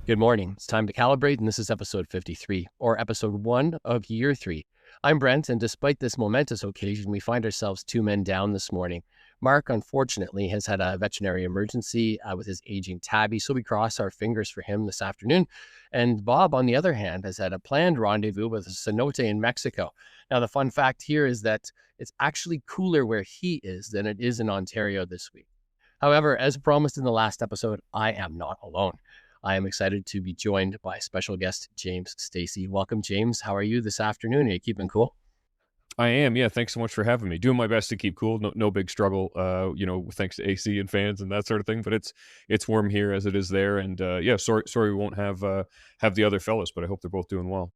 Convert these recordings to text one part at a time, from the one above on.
Good morning. It's time to calibrate, and this is episode 53, or episode 1 of year 3. I'm Brent, and despite this momentous occasion, we find ourselves 2 men down this morning. Marc, unfortunately, has had a veterinary emergency with his aging tabby, so we cross our fingers for him this afternoon. And Bob, on the other hand, has had a planned rendezvous with a cenote in Mexico. Now, the fun fact here is that it's actually cooler where he is than it is in Ontario this week. However, as promised in the last episode, I am not alone. I am excited to be joined by special guest James Stacey. Welcome, James. How are you this afternoon? Are you keeping cool? I am. Yeah. Thanks so much for having me. Doing my best to keep cool. No big struggle, thanks to AC and fans and that sort of thing, but it's warm here as it is there. And sorry we won't have the other fellas, but I hope they're both doing well.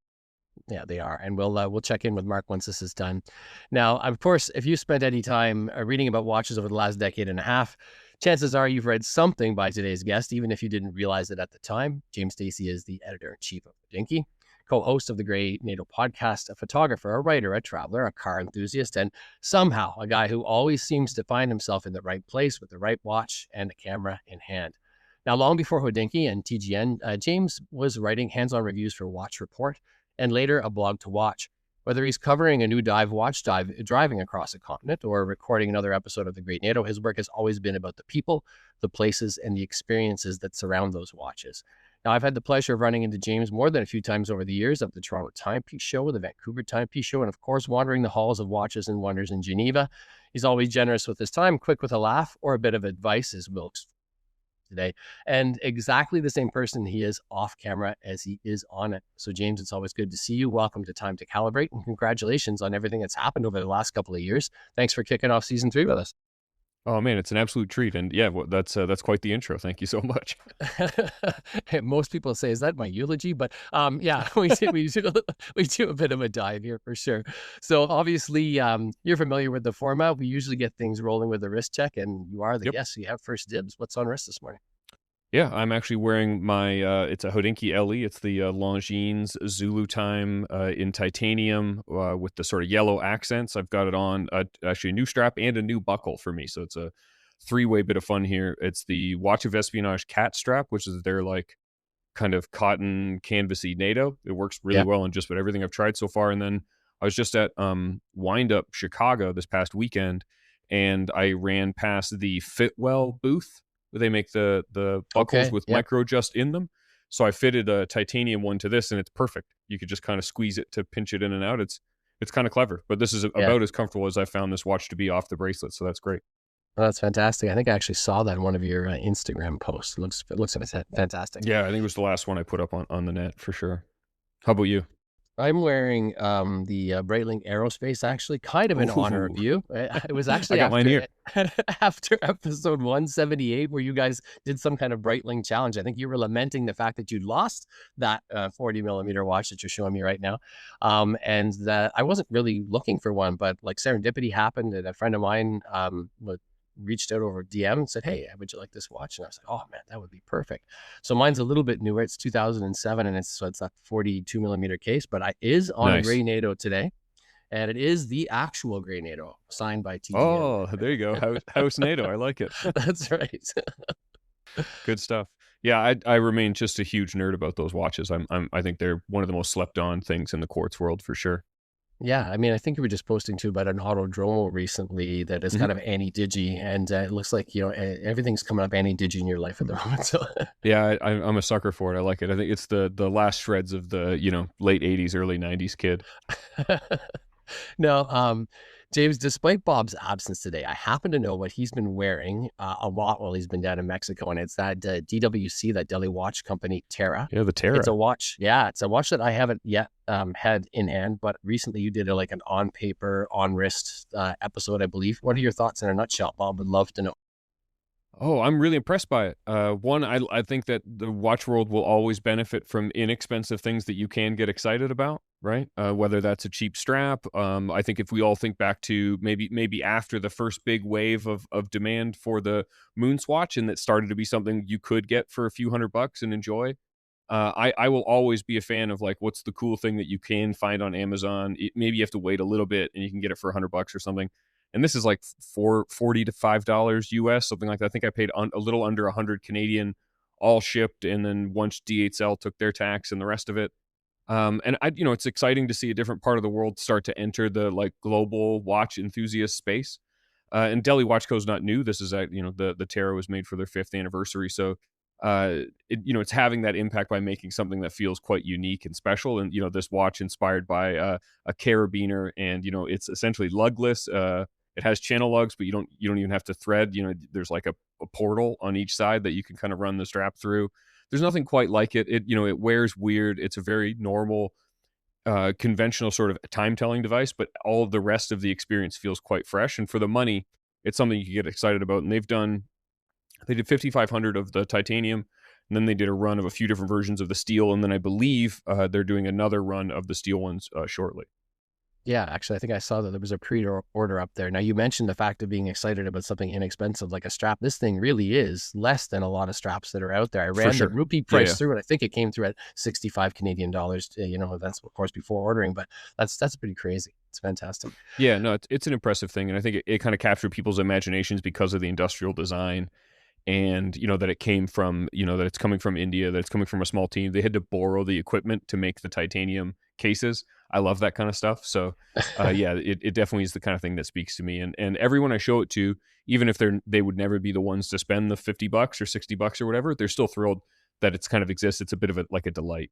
Yeah, they are. And we'll check in with Marc once this is done. Now, of course, if you spent any time reading about watches over the last decade and a half, chances are you've read something by today's guest, even if you didn't realize it at the time. James Stacey is the editor-in-chief of Hodinkee, co-host of the Grey NATO podcast, a photographer, a writer, a traveler, a car enthusiast, and somehow a guy who always seems to find himself in the right place with the right watch and a camera in hand. Now, long before Hodinkee and TGN, James was writing hands-on reviews for Watch Report and later a blog to watch. Whether he's covering a new driving across a continent or recording another episode of the Grey NATO, his work has always been about the people, the places, and the experiences that surround those watches. Now, I've had the pleasure of running into James more than a few times over the years at the Toronto Timepiece Show, the Vancouver Timepiece Show, and of course, wandering the halls of Watches and Wonders in Geneva. He's always generous with his time, quick with a laugh, or a bit of advice, as we'll today, and exactly the same person he is off camera as he is on it. So, James, it's always good to see you. Welcome to Time to Calibrate, and congratulations on everything that's happened over the last couple of years. Thanks for kicking off season 3 with us. Oh man, it's an absolute treat, and yeah, that's quite the intro. Thank you so much. Most people say, "Is that my eulogy?" But yeah, we do a bit of a dive here for sure. So obviously, you're familiar with the format. We usually get things rolling with a wrist check, and you are the Yep. guest, so you have first dibs. What's on wrist this morning? Yeah, I'm actually wearing my it's a Hodinkee LE. It's the Longines Zulu Time in titanium with the sort of yellow accents. I've got it on actually a new strap and a new buckle for me. So it's a three-way bit of fun here. It's the Watch of Espionage cat strap, which is their like kind of cotton canvasy NATO. It works really Yeah. well on just about everything I've tried so far. And then I was just at Wind Up Chicago this past weekend, and I ran past the Fitwell booth where they make the buckles Okay. with Yeah. micro just in them. So I fitted a titanium one to this, and it's perfect. You could just kind of squeeze it to pinch it in and out. It's kind of clever, but this is Yeah. about as comfortable as I found this watch to be off the bracelet. So that's great. Well, that's fantastic. I think I actually saw that in one of your Instagram posts. It looks fantastic. Yeah, I think it was the last one I put up on the net for sure. How about you? I'm wearing the Breitling Aerospace, actually, kind of in honor of Ooh, you. It was I actually got mine here. after episode 178, where you guys did some kind of Breitling challenge. I think you were lamenting the fact that you'd lost that 40 millimeter watch that you're showing me right now, and that I wasn't really looking for one, but like serendipity happened, and a friend of mine reached out over DM and said, "Hey, would you like this watch?" And I was like, "Oh man, that would be perfect." So mine's a little bit newer. It's 2007, and it's a 42 millimeter case, but I is on a Nice. Grey NATO today, and it is the actual Grey NATO signed by TGN. Oh, there you go. House NATO. I like it. That's right. Good stuff. Yeah, I remain just a huge nerd about those watches. I think they're one of the most slept on things in the quartz world for sure. Yeah, I mean, I think you were just posting too about an Autodromo recently that is Mhm. kind of anti-digi, and it looks like everything's coming up anti-digi in your life at the moment. So Yeah, I'm a sucker for it. I like it. I think it's the last shreds of the late '80s, early '90s kid. No, James, despite Bob's absence today, I happen to know what he's been wearing a lot while he's been down in Mexico, and it's that DWC, that Deli watch company, Terra. Yeah, the It's a Terra. watch. Yeah, it's a watch that I haven't yet had in hand, but recently you did like an on paper, on wrist episode, I believe. What are your thoughts in a nutshell? Bob would love to know. Oh, I'm really impressed by it. One, I think that the watch world will always benefit from inexpensive things that you can get excited about, right? Whether that's a cheap strap. I think if we all think back to maybe after the first big wave of demand for the Moonswatch, and that started to be something you could get for a few $100 and enjoy. I will always be a fan of like what's the cool thing that you can find on Amazon. Maybe you have to wait a little bit and you can get it for $100 or something. And this is like 40 to $5 US, something like that. I think I paid a little under 100 Canadian all shipped, and then once DHL took their tax and the rest of it. And it's exciting to see a different part of the world start to enter the like global watch enthusiast space. And Delhi Watch Co. is not new. This is the Tarot was made for their 5th anniversary, so it's having that impact by making something that feels quite unique and special. And this watch inspired by a carabiner, and it's essentially lugless. It has channel lugs, but you don't even have to thread. There's like a portal on each side that you can kind of run the strap through. There's nothing quite like it. It wears weird. It's a very normal, conventional sort of time telling device, but all of the rest of the experience feels quite fresh. And for the money, it's something you can get excited about. And they did 5,500 of the titanium, and then they did a run of a few different versions of the steel, and then I believe they're doing another run of the steel ones shortly. Yeah, actually, I think I saw that there was a pre-order up there. Now, you mentioned the fact of being excited about something inexpensive like a strap. This thing really is less than a lot of straps that are out there. I ran the rupee price through, and I think it came through at 65 Canadian dollars. That's of course before ordering, but that's pretty crazy. It's fantastic. Yeah, no, it's an impressive thing, and I think it kind of captured people's imaginations because of the industrial design. And that it came from that it's coming from India, that it's coming from a small team. They had to borrow the equipment to make the titanium cases. I love that kind of stuff. So yeah, it definitely is the kind of thing that speaks to me. And everyone I show it to, even if they would never be the ones to spend the $50 or $60 or whatever, they're still thrilled that it's kind of exists. It's a bit of like a delight.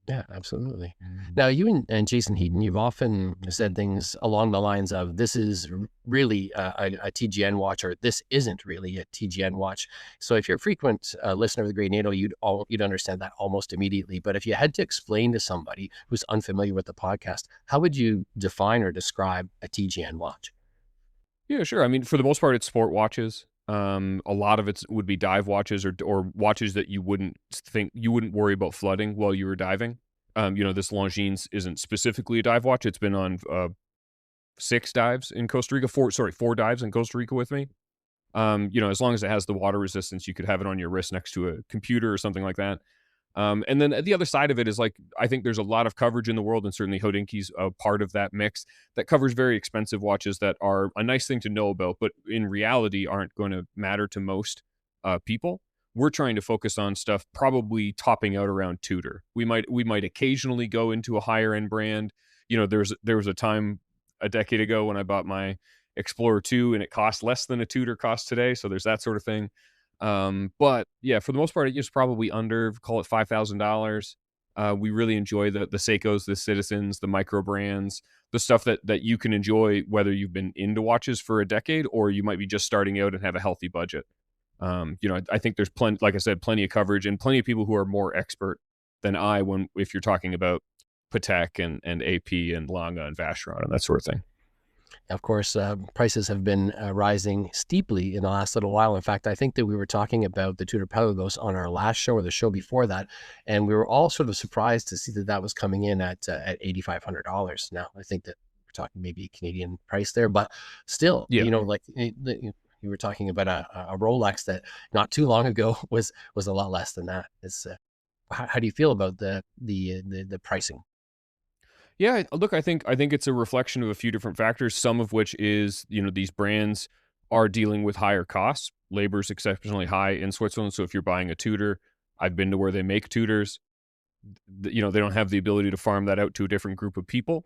Yeah, absolutely. Now, you and Jason Heaton, you've often said things along the lines of, this is really a TGN watch, or this isn't really a TGN watch. So if you're a frequent listener of the Grey NATO, you'd understand that almost immediately. But if you had to explain to somebody who's unfamiliar with the podcast, how would you define or describe a TGN watch? Yeah, sure. I mean, for the most part, it's sport watches. A lot of it would be dive watches or watches that you wouldn't worry about flooding while you were diving. This Longines isn't specifically a dive watch. It's been on 6 dives in Costa Rica, 4 dives in Costa Rica with me. As long as it has the water resistance, you could have it on your wrist next to a computer or something like that. And then the other side of it is, like, I think there's a lot of coverage in the world, and certainly Hodinkee's a part of that mix that covers very expensive watches that are a nice thing to know about, but in reality aren't going to matter to most people. We're trying to focus on stuff probably topping out around Tudor. We might occasionally go into a higher end brand. There was a time a decade ago when I bought my Explorer 2 and it cost less than a Tudor costs today. So there's that sort of thing. But yeah, for the most part, it's probably under, call it $5,000. We really enjoy the Seikos, the Citizens, the micro brands, the stuff that you can enjoy whether you've been into watches for a decade or you might be just starting out and have a healthy budget. I think there's plenty, like I said, plenty of coverage and plenty of people who are more expert than if you're talking about Patek and AP and Lange and Vacheron and that sort of thing. Of course, prices have been rising steeply in the last little while. In fact, I think that we were talking about the Tudor Pelagos on our last show or the show before that, and we were all sort of surprised to see that was coming in at $8,500. Now, I think that we're talking maybe Canadian price there, but still, yeah. You were talking about a Rolex that not too long ago was a lot less than that. It's how do you feel about the pricing? Yeah, look, I think it's a reflection of a few different factors, some of which is, these brands are dealing with higher costs. Labor is exceptionally high in Switzerland. So if you're buying a Tudor, I've been to where they make Tudors, they don't have the ability to farm that out to a different group of people.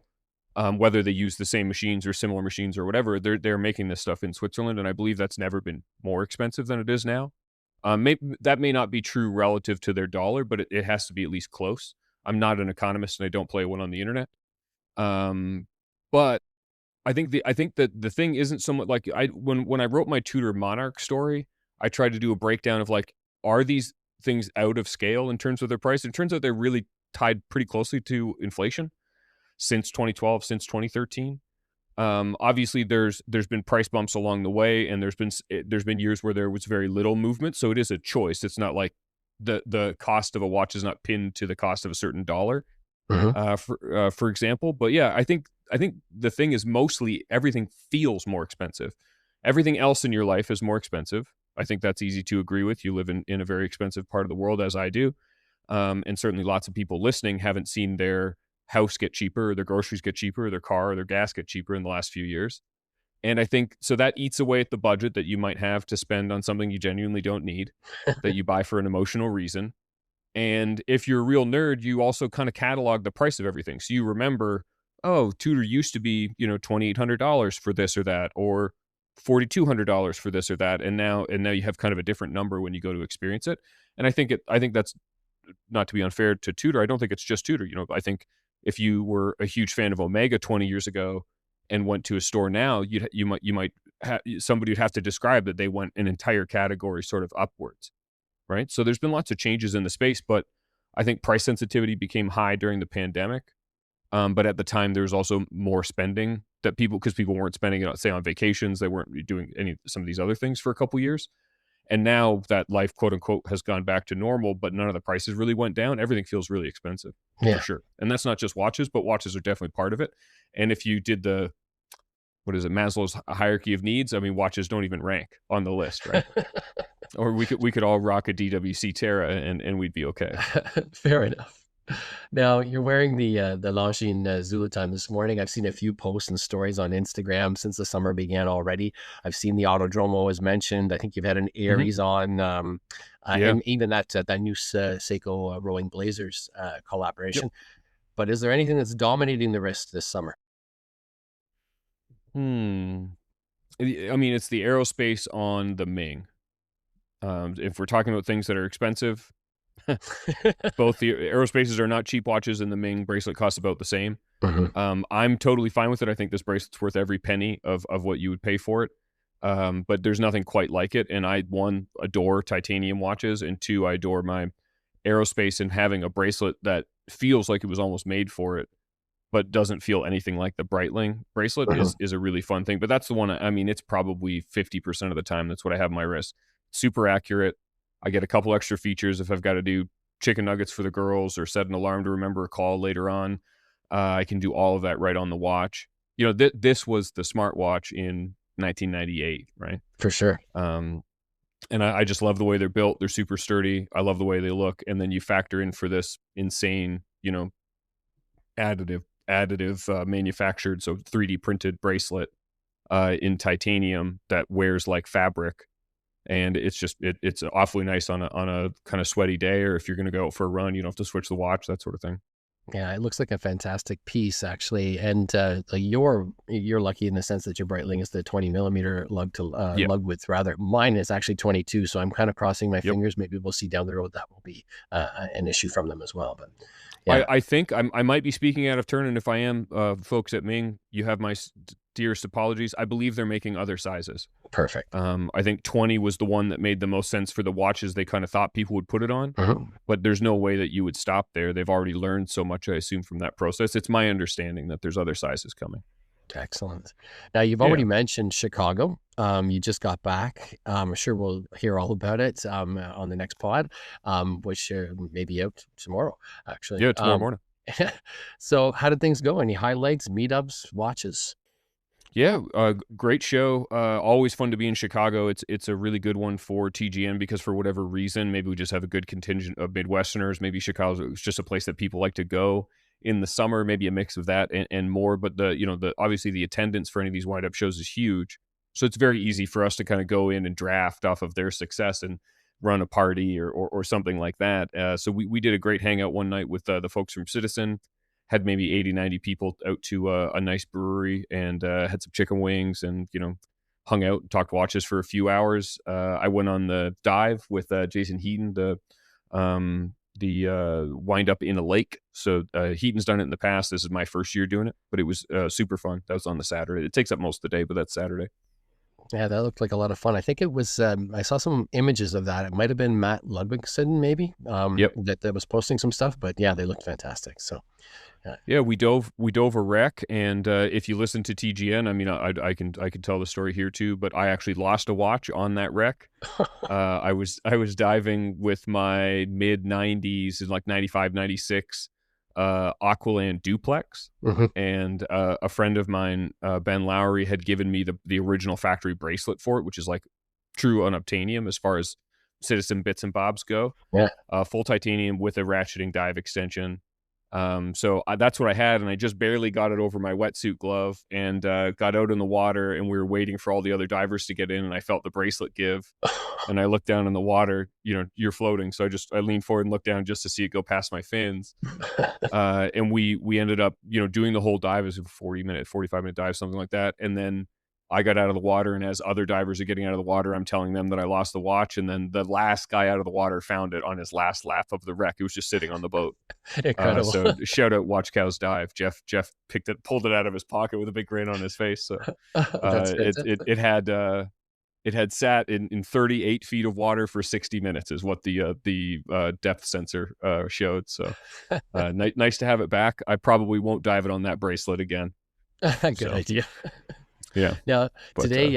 Whether they use the same machines or similar machines or whatever, they're making this stuff in Switzerland. And I believe that's never been more expensive than it is now. That may not be true relative to their dollar, but it has to be at least close. I'm not an economist and I don't play one on the internet. But I think that the thing isn't so much like when I wrote my Tudor Monarch story, I tried to do a breakdown of like, are these things out of scale in terms of their price? It turns out they're really tied pretty closely to inflation since 2012, since 2013. Obviously there's been price bumps along the way, and there's been years where there was very little movement. So it is a choice. It's not like the cost of a watch is not pinned to the cost of a certain dollar. For example. But yeah, I think the thing is mostly everything feels more expensive. Everything else in your life is more expensive. I think that's easy to agree with. You live in a very expensive part of the world, as I do. And certainly lots of people listening haven't seen their house get cheaper, or their groceries get cheaper, or their car or their gas get cheaper in the last few years. And I think so that eats away at the budget that you might have to spend on something you genuinely don't need, that you buy for an emotional reason. And if you're a real nerd, you also kind of catalog the price of everything. So you remember, oh, Tudor used to be, $2,800 for this or that, or $4,200 for this or that, and now you have kind of a different number when you go to experience it. And I think that's, not to be unfair to Tudor. I don't think it's just Tudor. I think if you were a huge fan of Omega 20 years ago and went to a store now, somebody would have to describe that they went an entire category sort of upwards. Right. So there's been lots of changes in the space, but I think price sensitivity became high during the pandemic. But at the time, there was also more spending because people weren't spending it, say, on vacations. They weren't doing some of these other things for a couple years. And now that life, quote unquote, has gone back to normal, but none of the prices really went down. Everything feels really expensive for sure. And that's not just watches, but watches are definitely part of it. And if you did Maslow's hierarchy of needs, I mean, watches don't even rank on the list, right? Or we could all rock a DWC Terra and we'd be okay. Fair enough. Now, you're wearing the Longines Zulu Time this morning. I've seen a few posts and stories on Instagram since the summer began already. I've seen the Autodromo was mentioned. I think you've had an Aries on, and even that new Seiko Rowing Blazers collaboration. Yep. But is there anything that's dominating the wrist this summer? I mean, it's the aerospace on the Ming. If we're talking about things that are expensive, both the aerospaces are not cheap watches, and the Ming bracelet costs about the same. Mm-hmm. I'm totally fine with it. I think this bracelet's worth every penny of what you would pay for it. But there's nothing quite like it. And I, one, adore titanium watches, and two, I adore my aerospace, and having a bracelet that feels like it was almost made for it, but doesn't feel anything like the Breitling bracelet is a really fun thing. But that's the one, I mean, it's probably 50% of the time that's what I have on my wrist. Super accurate. I get a couple extra features if I've got to do chicken nuggets for the girls or set an alarm to remember a call later on. I can do all of that right on the watch. This was the smartwatch in 1998, right? For sure. And I just love the way they're built. They're super sturdy. I love the way they look. And then you factor in for this insane, additive manufactured, so 3D printed bracelet in titanium that wears like fabric. And it's just it's awfully nice on a kind of sweaty day, or if you're going to go out for a run, you don't have to switch the watch, that sort of thing. Yeah, it looks like a fantastic piece, actually. And you're lucky in the sense that your Breitling is the 20 millimeter lug width, rather. Mine is actually 22, so I'm kind of crossing my fingers. Maybe we'll see down the road that will be an issue from them as well. But yeah. I think I might be speaking out of turn, and if I am, folks at Ming, you have my dearest apologies. I believe they're making other sizes. Perfect. I think 20 was the one that made the most sense for the watches they kind of thought people would put it on. Mm-hmm. But there's no way that you would stop there. They've already learned so much, I assume, from that process. It's my understanding that there's other sizes coming. Excellent. Now, you've already mentioned Chicago. You just got back. I'm sure we'll hear all about it on the next pod, which may be out tomorrow, actually. Yeah, tomorrow morning. So how did things go? Any highlights, meetups, watches? Yeah, great show. Always fun to be in Chicago. It's a really good one for TGN because for whatever reason, maybe we just have a good contingent of Midwesterners. Maybe Chicago's just a place that people like to go in the summer. Maybe a mix of that and more. But obviously the attendance for any of these wind-up shows is huge, so it's very easy for us to kind of go in and draft off of their success and run a party or something like that. So we did a great hangout one night with the folks from Citizen. Had maybe 80, 90 people out to a nice brewery and had some chicken wings and, hung out and talked watches for a few hours. I went on the dive with Jason Heaton, the wind up in a lake. So Heaton's done it in the past. This is my first year doing it, but it was super fun. That was on the Saturday. It takes up most of the day, but that's Saturday. Yeah, that looked like a lot of fun. I think it was, I saw some images of that. It might have been Matt Ludwigson, maybe, that was posting some stuff, but yeah, they looked fantastic. So, yeah, we dove a wreck, and if you listen to TGN, I mean, I can tell the story here too, but I actually lost a watch on that wreck. I was diving with my mid 90s, like 95, 96, Aqualand duplex, and a friend of mine, Ben Lowry, had given me the original factory bracelet for it, which is like true unobtainium as far as Citizen bits and bobs go. Yeah, full titanium with a ratcheting dive extension. That's what I had, and I just barely got it over my wetsuit glove, and got out in the water, and we were waiting for all the other divers to get in, and I felt the bracelet give, and I looked down in the water. You're floating, so I leaned forward and looked down just to see it go past my fins. And we ended up doing the whole dive. It was a 45-minute dive, something like that, and then I got out of the water, and as other divers are getting out of the water, I'm telling them that I lost the watch, and then the last guy out of the water found it on his last lap of the wreck. It was just sitting on the boat. Incredible. So shout out Watch Cows Dive. Jeff pulled it out of his pocket with a big grin on his face. So it had sat in 38 feet of water for 60 minutes is what the depth sensor showed. So nice to have it back. I probably won't dive it on that bracelet again. Good idea. Yeah. Now today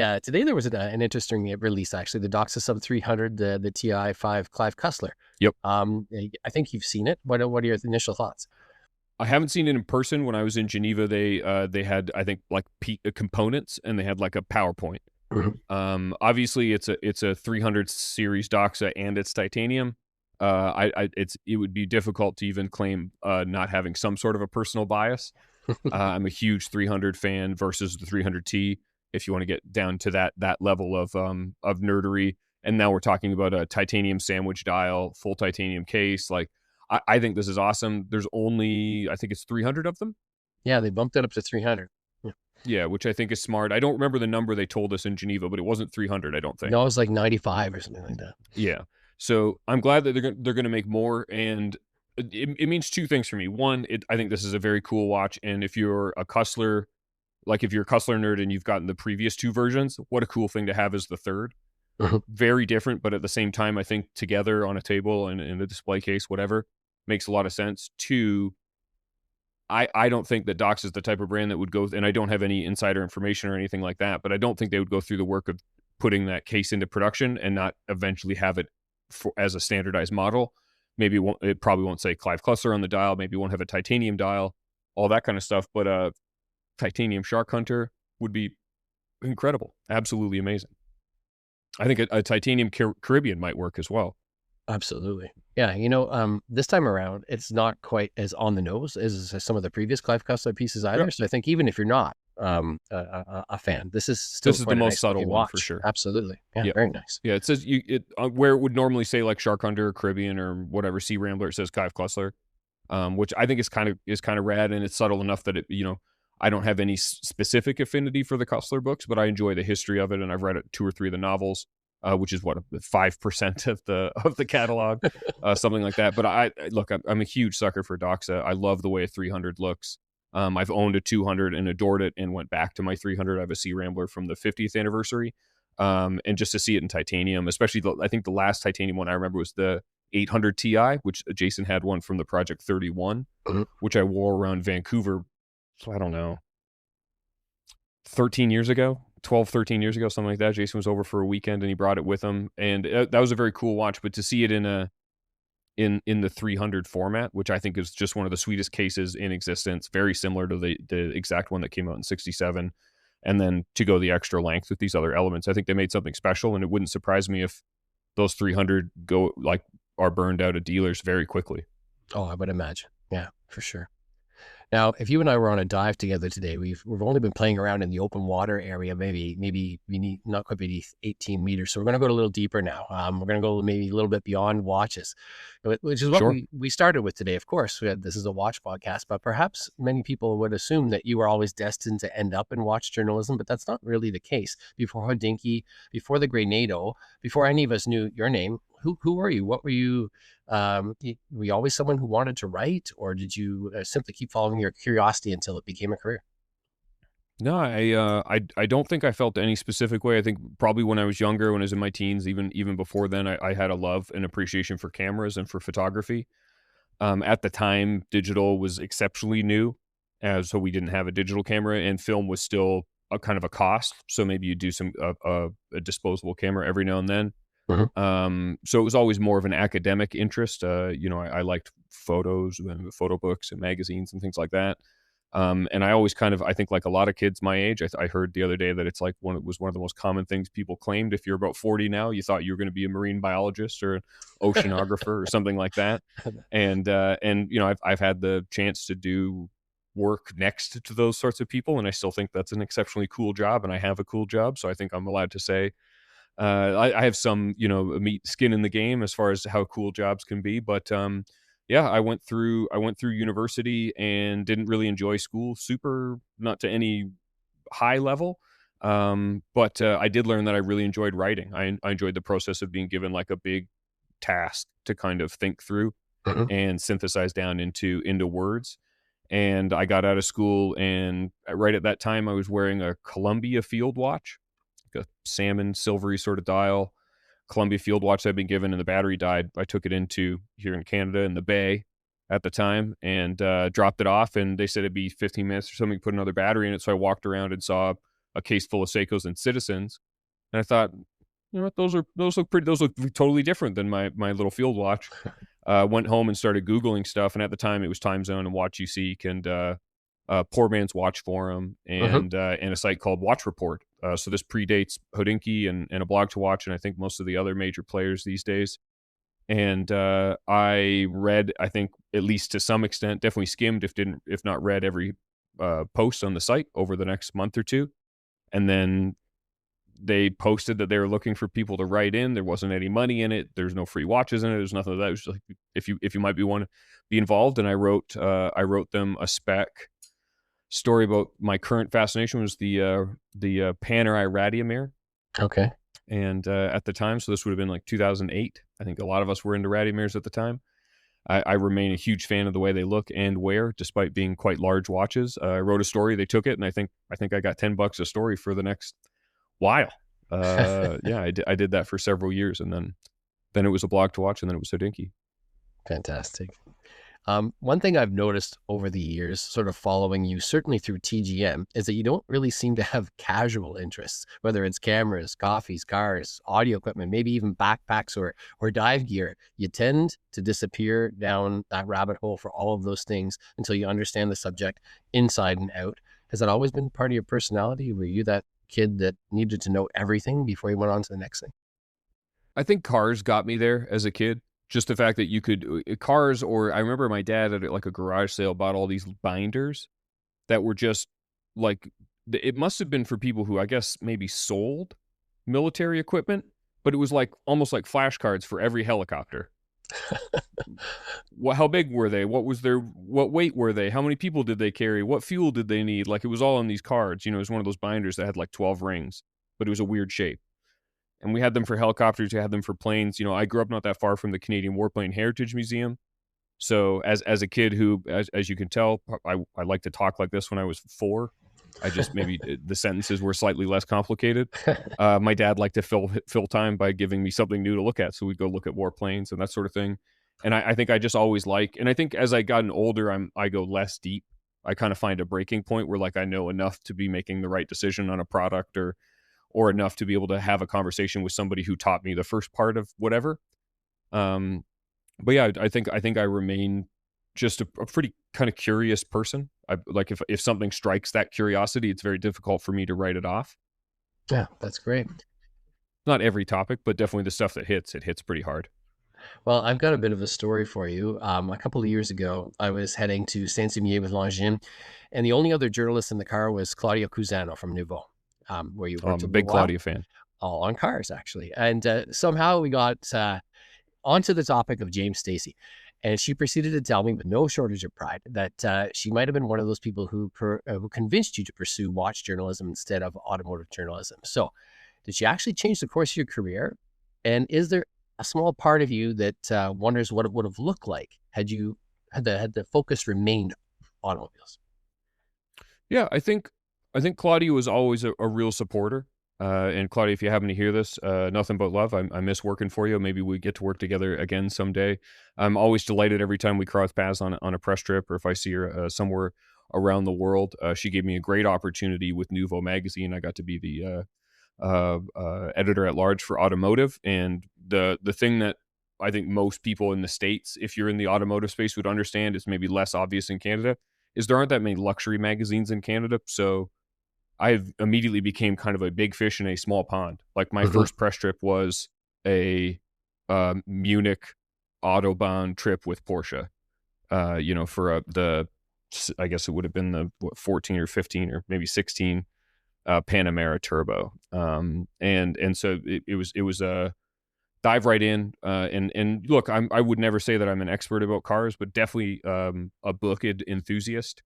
there was an interesting release, actually. The Doxa Sub 300, the TI-5 Clive Cussler. Yep. I think you've seen it. What are your initial thoughts? I haven't seen it in person. When I was in Geneva, they had, I think, like components, and they had like a PowerPoint. Mm-hmm. Obviously, it's a 300 series Doxa, and it's titanium. It would be difficult to even claim not having some sort of a personal bias. I'm a huge 300 fan versus the 300T. If you want to get down to that level of nerdery, and now we're talking about a titanium sandwich dial, full titanium case. Like, I think this is awesome. There's only, I think it's 300 of them. Yeah, they bumped it up to 300. Yeah, which I think is smart. I don't remember the number they told us in Geneva, but it wasn't 300, I don't think. No, it was like 95 or something like that. Yeah. So I'm glad that they're going to make more, and it means two things for me. One, I think this is a very cool watch, and if you're a Cussler, like if you're a Cussler nerd and you've gotten the previous two versions, what a cool thing to have as the third. Mm-hmm. Very different, but at the same time, I think together on a table and in a display case, whatever, makes a lot of sense. Two, I don't think that Doxa is the type of brand that would go, and I don't have any insider information or anything like that, but I don't think they would go through the work of putting that case into production and not eventually have it as a standardized model. Maybe it probably won't say Clive Cussler on the dial. Maybe it won't have a titanium dial, all that kind of stuff. But a titanium Shark Hunter would be incredible. Absolutely amazing. I think a titanium Caribbean might work as well. Absolutely. Yeah. This time around, it's not quite as on the nose as some of the previous Clive Cussler pieces either. Yep. So I think even if you're not a fan, this is the most subtle one for sure. Absolutely. Yeah. Yep. Very nice. Yeah. It says where it would normally say like Shark Hunter or Caribbean or whatever, Sea Rambler, it says Clive Cussler, which I think is kind of rad, and it's subtle enough that I don't have any specific affinity for the Cussler books, but I enjoy the history of it, and I've read 2 or 3 of the novels. Which is 5% of the catalog, something like that. But I'm a huge sucker for Doxa. I love the way a 300 looks. I've owned a 200 and adored it, and went back to my 300. I have a Sea Rambler from the 50th anniversary, and just to see it in titanium, especially I think the last titanium one I remember was the 800 Ti, which Jason had one from the Project 31, mm-hmm. which I wore around Vancouver. So I don't know, 13 years ago. 12, 13 years ago, something like that. Jason was over for a weekend and he brought it with him, and that was a very cool watch. But to see it in the 300 format, which I think is just one of the sweetest cases in existence, very similar to the exact one that came out in 67, and then to go the extra length with these other elements, I think they made something special. And it wouldn't surprise me if those 300 are burned out at dealers very quickly. Oh, I would imagine. Yeah, for sure. Now, if you and I were on a dive together today, we've only been playing around in the open water area. Maybe we need not quite maybe 18 meters. So we're going to go a little deeper now. We're going to go maybe a little bit beyond watches, which is what we started with today. Of course, this is a watch podcast, but perhaps many people would assume that you were always destined to end up in watch journalism, but that's not really the case. Before Hodinkee, before the Grey NATO, before any of us knew your name, who were you? What were you? Were you always someone who wanted to write, or did you simply keep following your curiosity until it became a career? No, I don't think I felt any specific way. I think probably when I was younger, when I was in my teens, even before then, I had a love and appreciation for cameras and for photography. At the time, digital was exceptionally new, so we didn't have a digital camera, and film was still a kind of a cost. So maybe you do some a disposable camera every now and then. Mm-hmm. So it was always more of an academic interest. I liked photos and photo books and magazines and things like that. And I always kind of, I think like a lot of kids my age, I heard the other day that it's like it was one of the most common things people claimed. If you're about 40 now, you thought you were going to be a marine biologist or an oceanographer or something like that. And you know, I've had the chance to do work next to those sorts of people, and I still think that's an exceptionally cool job, and I have a cool job, so I think I'm allowed to say I have some, you know, meat skin in the game as far as how cool jobs can be. But yeah, I went through university and didn't really enjoy school super, not to any high level. But I did learn that I really enjoyed writing. I enjoyed the process of being given like a big task to kind of think through Mhm. and synthesize down into words. And I got out of school, and right at that time, I was wearing a Columbia field watch, like a salmon silvery sort of dial Columbia field watch I'd been given, and the battery died. I took it into here in Canada in the Bay at the time and dropped it off. And they said it'd be 15 minutes or something, put another battery in it. So I walked around and saw a case full of Seikos and Citizens. And I thought, you know what, those look totally different than my little field watch. Went home and started Googling stuff. And at the time it was Time Zone and Watch You Seek and Poor Man's Watch Forum Mhm. and a site called Watch Report. So this predates Hodinkee and a blog to watch, and I think most of the other major players these days. And I read, I think at least to some extent, definitely skimmed, if not read every post on the site over the next month or two. And then they posted that they were looking for people to write in. There wasn't any money in it. There's no free watches in it. There's nothing like that. It was just like if you might be want to be involved. And I wrote them a spec story about my current fascination was the Panerai Radiomere, Okay. and at the time, so this would have been like 2008. I think a lot of us were into Radiomeres at the time. I remain a huge fan of the way they look and wear, despite being quite large watches. I wrote a story, they took it, and I think I got $10 a story for the next while. Yeah, I did that for several years, and then it was a blog to watch, and then it was Hodinkee. Fantastic. One thing I've noticed over the years, sort of following you, certainly through TGM, is that you don't really seem to have casual interests, whether it's cameras, coffees, cars, audio equipment, maybe even backpacks or dive gear. You tend to disappear down that rabbit hole for all of those things until you understand the subject inside and out. Has that always been part of your personality? Were you that kid that needed to know everything before you went on to the next thing? I think cars got me there as a kid. Just the fact that you could cars, or I remember my dad at like a garage sale bought all these binders that were just like it must have been for people who I guess maybe sold military equipment, but it was like almost like flashcards for every helicopter. How big were they? What weight were they? How many people did they carry? What fuel did they need? Like it was all on these cards. You know, it was one of those binders that had like 12 rings, but it was a weird shape. And we had them for helicopters, we had them for planes. You know, I grew up not that far from the Canadian Warplane Heritage Museum. So as a kid who, as you can tell, I like to talk like this when I was 4. I just maybe the sentences were slightly less complicated. My dad liked to fill time by giving me something new to look at. So we'd go look at warplanes and that sort of thing. And I think I just always and I think as I gotten older, I go less deep. I kind of find a breaking point where like I know enough to be making the right decision on a product or enough to be able to have a conversation with somebody who taught me the first part of whatever. Um, but yeah, I think I remain just a pretty kind of curious person. I like if something strikes that curiosity, it's very difficult for me to write it off. Yeah, that's great. Not every topic, but definitely the stuff it hits pretty hard. Well, I've got a bit of a story for you. A couple of years ago, I was heading to Saint-Imier with Longines, and the only other journalist in the car was Claudio Cusano from Nouveau, where you Oh, worked I'm a a little big while, Claudia fan. all on cars, actually. And somehow we got onto the topic of James Stacey. And she proceeded to tell me, with no shortage of pride, that she might have been one of those people who convinced you to pursue watch journalism instead of automotive journalism. So, did she actually change the course of your career? And is there a small part of you that wonders what it would have looked like had the focus remained automobiles? Yeah, I think Claudia was always a real supporter. And Claudia, if you happen to hear this, nothing but love. I miss working for you. Maybe we get to work together again someday. I'm always delighted every time we cross paths on a press trip or if I see her somewhere around the world. She gave me a great opportunity with Nouveau magazine. I got to be the editor at large for automotive, and the thing that I think most people in the States, if you're in the automotive space, would understand is maybe less obvious in Canada, is there aren't that many luxury magazines in Canada. So I immediately became kind of a big fish in a small pond. Like my Mhm. first press trip was a Munich Autobahn trip with Porsche. For I guess it would have been the 14 or 15 or maybe 16 Panamera Turbo. And so it was a dive right in. And look, I would never say that I'm an expert about cars, but definitely a booked enthusiast.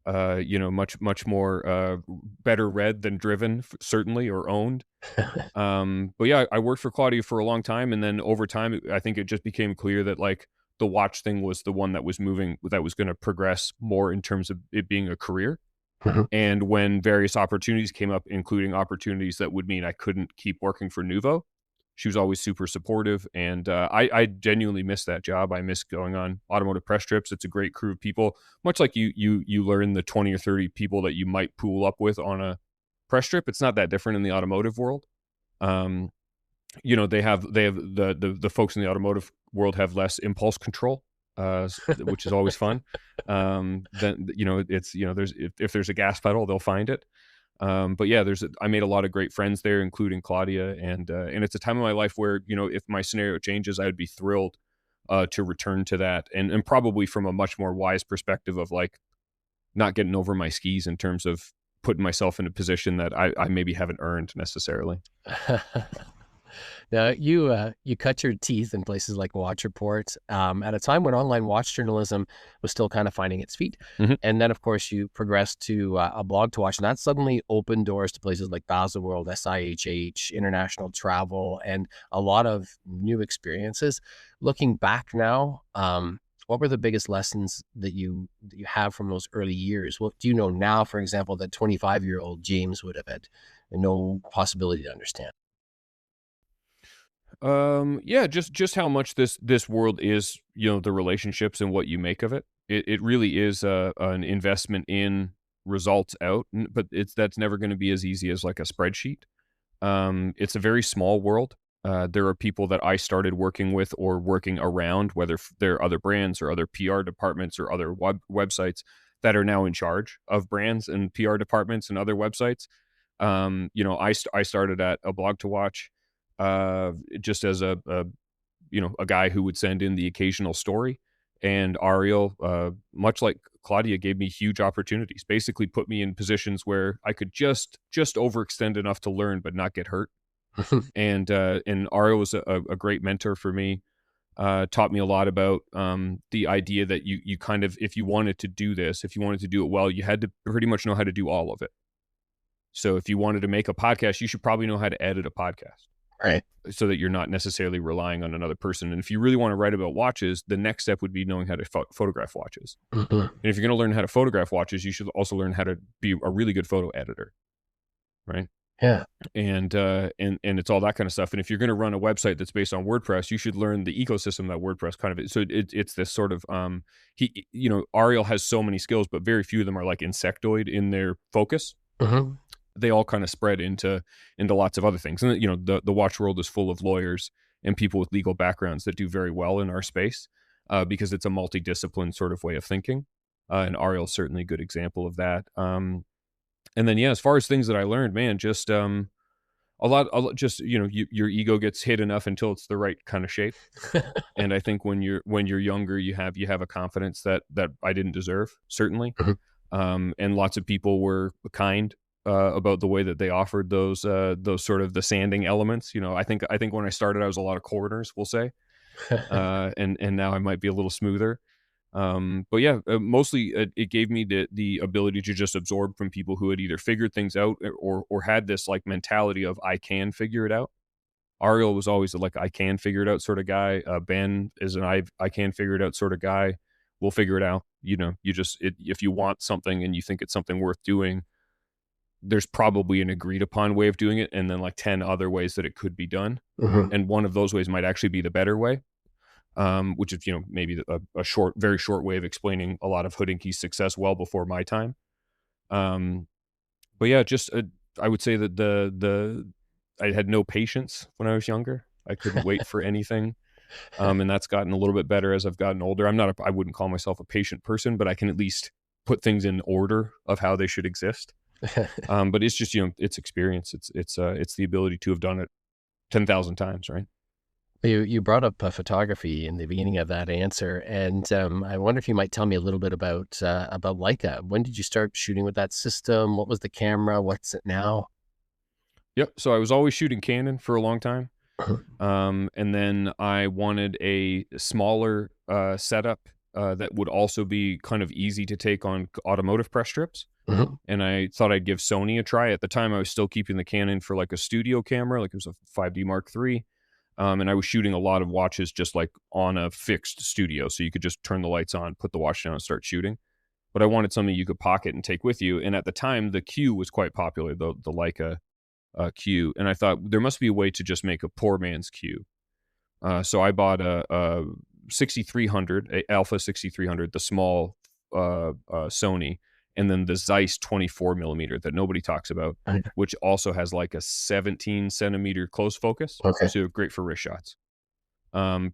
Much more better read than driven, certainly, or owned. But yeah, I worked for Claudia for a long time, and then over time, I think it just became clear that like the watch thing was the one that was moving, that was going to progress more in terms of it being a career. Mhm. And when various opportunities came up, including opportunities that would mean I couldn't keep working for Nuvo, she was always super supportive. And I genuinely miss that job. I miss going on automotive press trips. It's a great crew of people, much like you learn the 20 or 30 people that you might pool up with on a press trip. It's not that different in the automotive world. Um, they have the folks in the automotive world have less impulse control, which is always fun. Then it's there's if there's a gas pedal, they'll find it. But yeah, I made a lot of great friends there, including Claudia, and it's a time in my life where if my scenario changes, I would be thrilled to return to that, and probably from a much more wise perspective of like not getting over my skis in terms of putting myself in a position that I maybe haven't earned necessarily. Now, you cut your teeth in places like Watch Report at a time when online watch journalism was still kind of finding its feet. Mhm. And then, of course, you progressed to a blog to watch, and that suddenly opened doors to places like Baselworld, SIHH, international travel, and a lot of new experiences. Looking back now, what were the biggest lessons that you have from those early years? What do you know now, for example, that 25-year-old James would have had no possibility to understand? Yeah, just how much this world is, the relationships and what you make of it. It really is an investment in results out, but that's never going to be as easy as like a spreadsheet. It's a very small world. There are people that I started working with or working around, whether they're other brands or other PR departments or other websites that are now in charge of brands and PR departments and other websites. I started at a blog to watch, just as a guy who would send in the occasional story. And Ariel, much like Claudia, gave me huge opportunities. Basically, put me in positions where I could just overextend enough to learn, but not get hurt. And Ariel was a great mentor for me. Taught me a lot about the idea that you kind of, if you wanted to do this, if you wanted to do it well, you had to pretty much know how to do all of it. So if you wanted to make a podcast, you should probably know how to edit a podcast Right. so that you're not necessarily relying on another person. And if you really want to write about watches, the next step would be knowing how to photograph watches. Mhm. And if you're going to learn how to photograph watches, you should also learn how to be a really good photo editor, right? Yeah. And it's all that kind of stuff. And if you're going to run a website that's based on WordPress, you should learn the ecosystem that WordPress kind of is. So it's this sort of Ariel has so many skills, but very few of them are like insectoid in their focus. Mhm. They all kind of spread into lots of other things. And the watch world is full of lawyers and people with legal backgrounds that do very well in our space, because it's a multidiscipline sort of way of thinking. And Ariel's certainly a good example of that. And then, yeah, as far as things that I learned, man, just just your ego gets hit enough until it's the right kind of shape. And I think when you're younger, you have a confidence that I didn't deserve, certainly. Mhm. And lots of people were kind about the way that they offered those sort of the sanding elements. I think when I started, I was a lot of corners, we'll say, and now I might be a little smoother. But yeah, mostly it gave me the ability to just absorb from people who had either figured things out or had this like mentality of I can figure it out. Ariel was always like I can figure it out sort of guy. Ben is an I can figure it out sort of guy. We'll figure it out. You just if you want something and you think it's something worth doing, there's probably an agreed upon way of doing it, and then like 10 other ways that it could be done. Mhm. And one of those ways might actually be the better way. Which is maybe a very short way of explaining a lot of Hodinkee's success well before my time. Um, but yeah, just I would say that I had no patience when I was younger. I couldn't wait for anything, and that's gotten a little bit better as I've gotten older. I wouldn't call myself a patient person, but I can at least put things in order of how they should exist. But it's just, it's experience. It's the ability to have done it 10,000 times, right? You brought up photography in the beginning of that answer, and I wonder if you might tell me a little bit about Leica. When did you start shooting with that system? What was the camera? What's it now? Yep. So I was always shooting Canon for a long time. Uh-huh. And then I wanted a smaller setup that would also be kind of easy to take on automotive press strips. Mhm. And I thought I'd give Sony a try. At the time, I was still keeping the Canon for like a studio camera, like it was a 5D Mark III. And I was shooting a lot of watches just like on a fixed studio. So you could just turn the lights on, put the watch down, and start shooting. But I wanted something you could pocket and take with you. And at the time, the Q was quite popular, the Leica Q. And I thought there must be a way to just make a poor man's Q. So I bought a 6300, a Alpha 6300, the small Sony, and then the Zeiss 24 millimeter that nobody talks about, Okay. which also has like a 17 centimeter close focus. Okay. So great for wrist shots.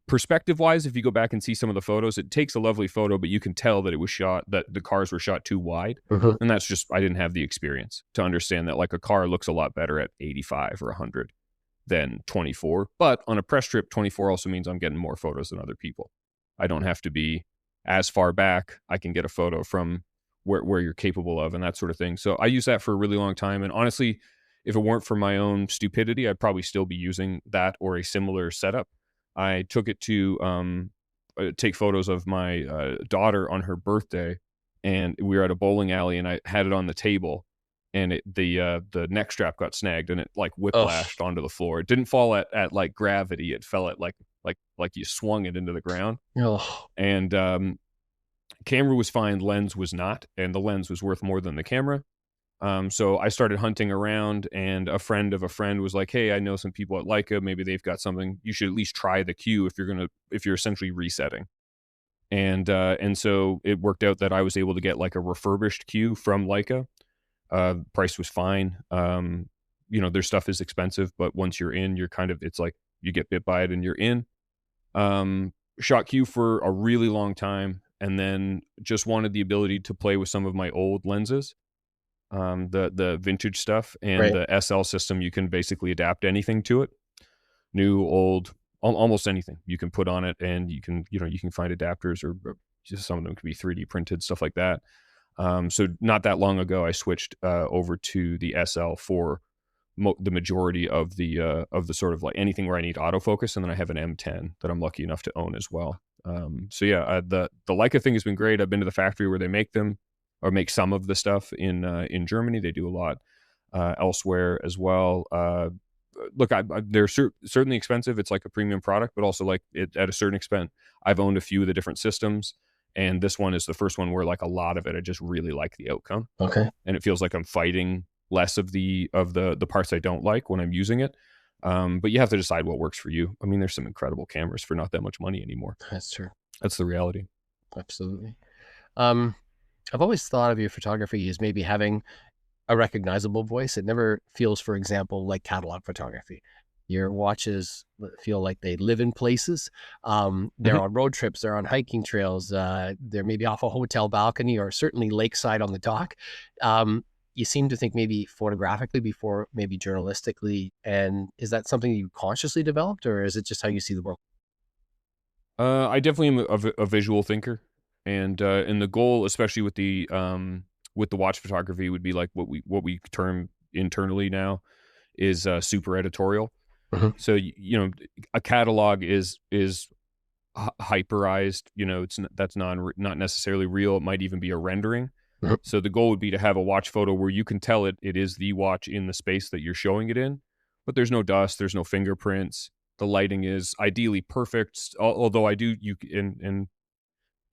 Perspective wise, if you go back and see some of the photos, it takes a lovely photo, but you can tell that that the cars were shot too wide. Mhm. And that's just, I didn't have the experience to understand that like a car looks a lot better at 85 or 100 than 24. But on a press trip, 24 also means I'm getting more photos than other people. I don't have to be as far back. I can get a photo from where you're capable of and that sort of thing. So I used that for a really long time. And honestly, if it weren't for my own stupidity, I'd probably still be using that or a similar setup. I took it to take photos of my daughter on her birthday, and we were at a bowling alley, and I had it on the table, and the neck strap got snagged, and it like whiplashed onto the floor. It didn't fall at like gravity; it fell at like you swung it into the ground. Oh. And camera was fine, lens was not, and the lens was worth more than the camera. So I started hunting around, and a friend of a friend was like, "Hey, I know some people at Leica. Maybe they've got something. You should at least try the Q if you're essentially resetting." And so it worked out that I was able to get like a refurbished Q from Leica. Price was fine. Their stuff is expensive, but once you're in, it's like you get bit by it and you're in. Shot Q for a really long time, and then just wanted the ability to play with some of my old lenses. The vintage stuff and Right. the SL system, you can basically adapt anything to it. New, old, almost anything you can put on it, and you can find adapters or just some of them can be 3D printed, stuff like that. So not that long ago, I switched over to the SL for the majority of the sort of like anything where I need autofocus, and then I have an M10 that I'm lucky enough to own as well. The Leica thing has been great. I've been to the factory where they make them, or make some of the stuff in Germany. They do a lot elsewhere as well. Look, they're certainly expensive. It's like a premium product, but also like at a certain extent, I've owned a few of the different systems, and this one is the first one where like a lot of it, I just really like the outcome. Okay. And it feels like I'm fighting less of the parts I don't like when I'm using it. But you have to decide what works for you. I mean, there's some incredible cameras for not that much money anymore. That's true. That's the reality. Absolutely. I've always thought of your photography as maybe having a recognizable voice. It never feels, for example, like catalog photography. Your watches feel like they live in places. They're on road trips, they're on hiking trails, they're maybe off a hotel balcony or certainly lakeside on the dock. You seem to think maybe photographically before maybe journalistically. And is that something you consciously developed, or is it just how you see the world? I definitely am a visual thinker, and the goal, especially with the watch photography, would be like what we term internally now is super editorial. Mhm. So a catalog is hyperized. That's not necessarily real. It might even be a rendering. Mhm. So the goal would be to have a watch photo where you can tell it is the watch in the space that you're showing it in, but there's no dust, there's no fingerprints. The lighting is ideally perfect. Although I do and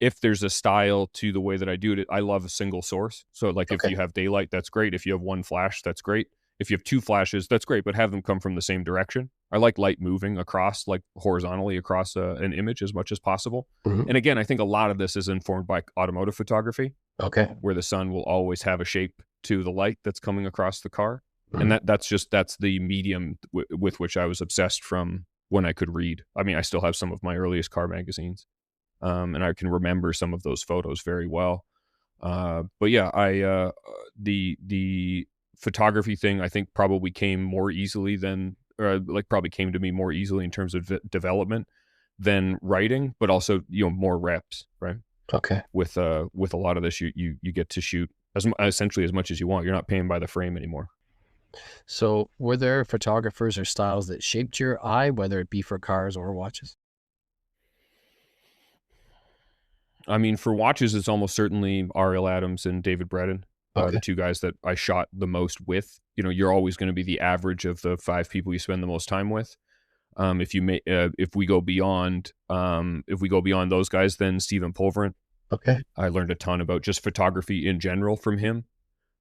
if there's a style to the way that I do it, I love a single source. So like if Okay. you have daylight, that's great. If you have one flash, that's great. If you have two flashes, that's great, but have them come from the same direction. I like light moving across, like horizontally across an image as much as possible. Mhm. And again, I think a lot of this is informed by automotive photography, Okay. where the sun will always have a shape to the light that's coming across the car. Mhm. And that's the medium with which I was obsessed from when I could read. I mean, I still have some of my earliest car magazines. And I can remember some of those photos very well. But yeah, the photography thing I think probably came more easily than, or like probably came to me more easily in terms of development than writing, but also, you know, more reps, right? Okay. With a lot of this, you get to shoot essentially as much as you want. You're not paying by the frame anymore. So were there photographers or styles that shaped your eye, whether it be for cars or watches? I mean, for watches, it's almost certainly Ariel Adams and David Breton, the Okay. two guys that I shot the most with. You know, you're always going to be the average of the 5 people you spend the most time with. If we go beyond, those guys, then Stephen Pulverin. Okay. I learned a ton about just photography in general from him.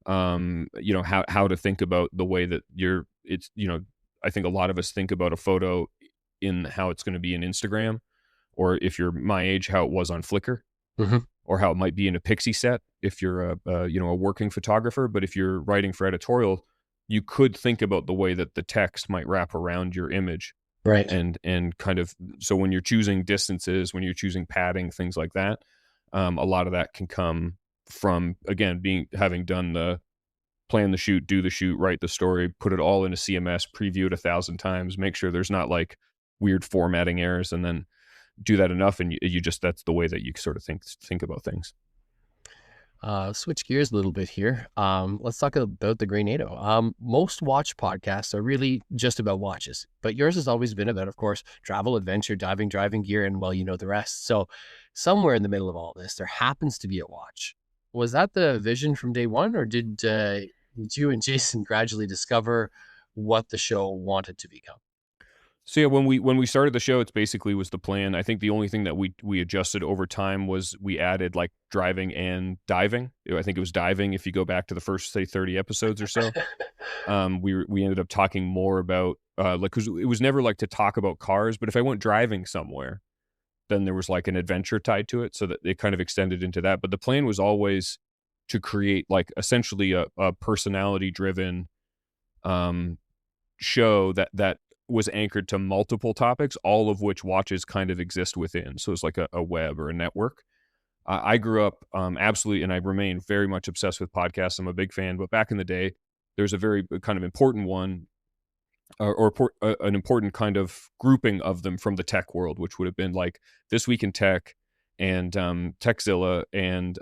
You know, how to think about the way that you know, I think a lot of us think about a photo in how it's going to be in Instagram, or if you're my age, how it was on Flickr, Hmm. or how it might be in a pixie set if you're you know, a working photographer. But if you're writing for editorial, you could think about the way that the text might wrap around your image, Right. and kind of, so when you're choosing distances, when you're choosing padding, things like that, a lot of that can come from, again, having done the plan the shoot, do the shoot, write the story, put it all in a CMS, preview it 1,000 times, make sure there's not like weird formatting errors, and then do that enough, and you just, that's the way that you sort of think about things. Switch gears a little bit here. Let's talk about the Grey NATO. Most watch podcasts are really just about watches, but yours has always been about, of course, travel, adventure, diving, driving gear, and well, you know the rest. So somewhere in the middle of all this, there happens to be a watch. Was that the vision from day one, or did you and Jason gradually discover what the show wanted to become? So yeah, when we started the show, it's basically was the plan. I think the only thing that we adjusted over time was we added like driving and diving. I think it was diving if you go back to the first, say, 30 episodes or so. We ended up talking more about, like, because it was never like to talk about cars, but if I went driving somewhere, then there was like an adventure tied to it, so that it kind of extended into that. But the plan was always to create like essentially a personality driven um show that was anchored to multiple topics, all of which watches kind of exist within. So it's like a web or a network. I grew up absolutely, and I remain very much obsessed with podcasts. I'm a big fan, but back in the day, there's a very kind of important one, an important kind of grouping of them from the tech world, which would have been like This Week in Tech and Techzilla and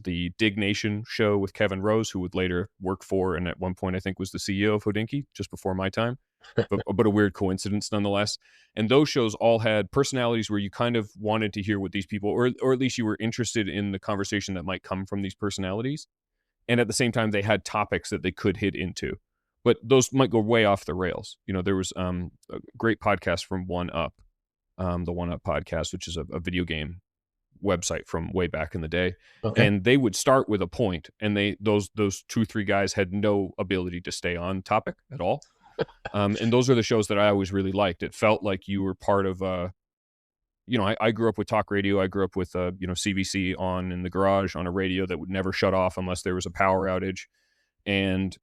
the Dig Nation show with Kevin Rose, who would later work for, and at one point I think was the CEO of Hodinkee just before my time. But a weird coincidence nonetheless. And those shows all had personalities where you kind of wanted to hear what these people, or at least you were interested in the conversation that might come from these personalities. And at the same time, they had topics that they could hit into. But those might go way off the rails. You know, there was a great podcast from One Up, the One Up podcast, which is a video game website from way back in the day. Okay. And they would start with a point, and those 2-3 guys had no ability to stay on topic at all. And those are the shows that I always really liked. It felt like you were part of you know, I grew up with talk radio. I grew up with you know, CBC on in the garage on a radio that would never shut off unless there was a power outage. And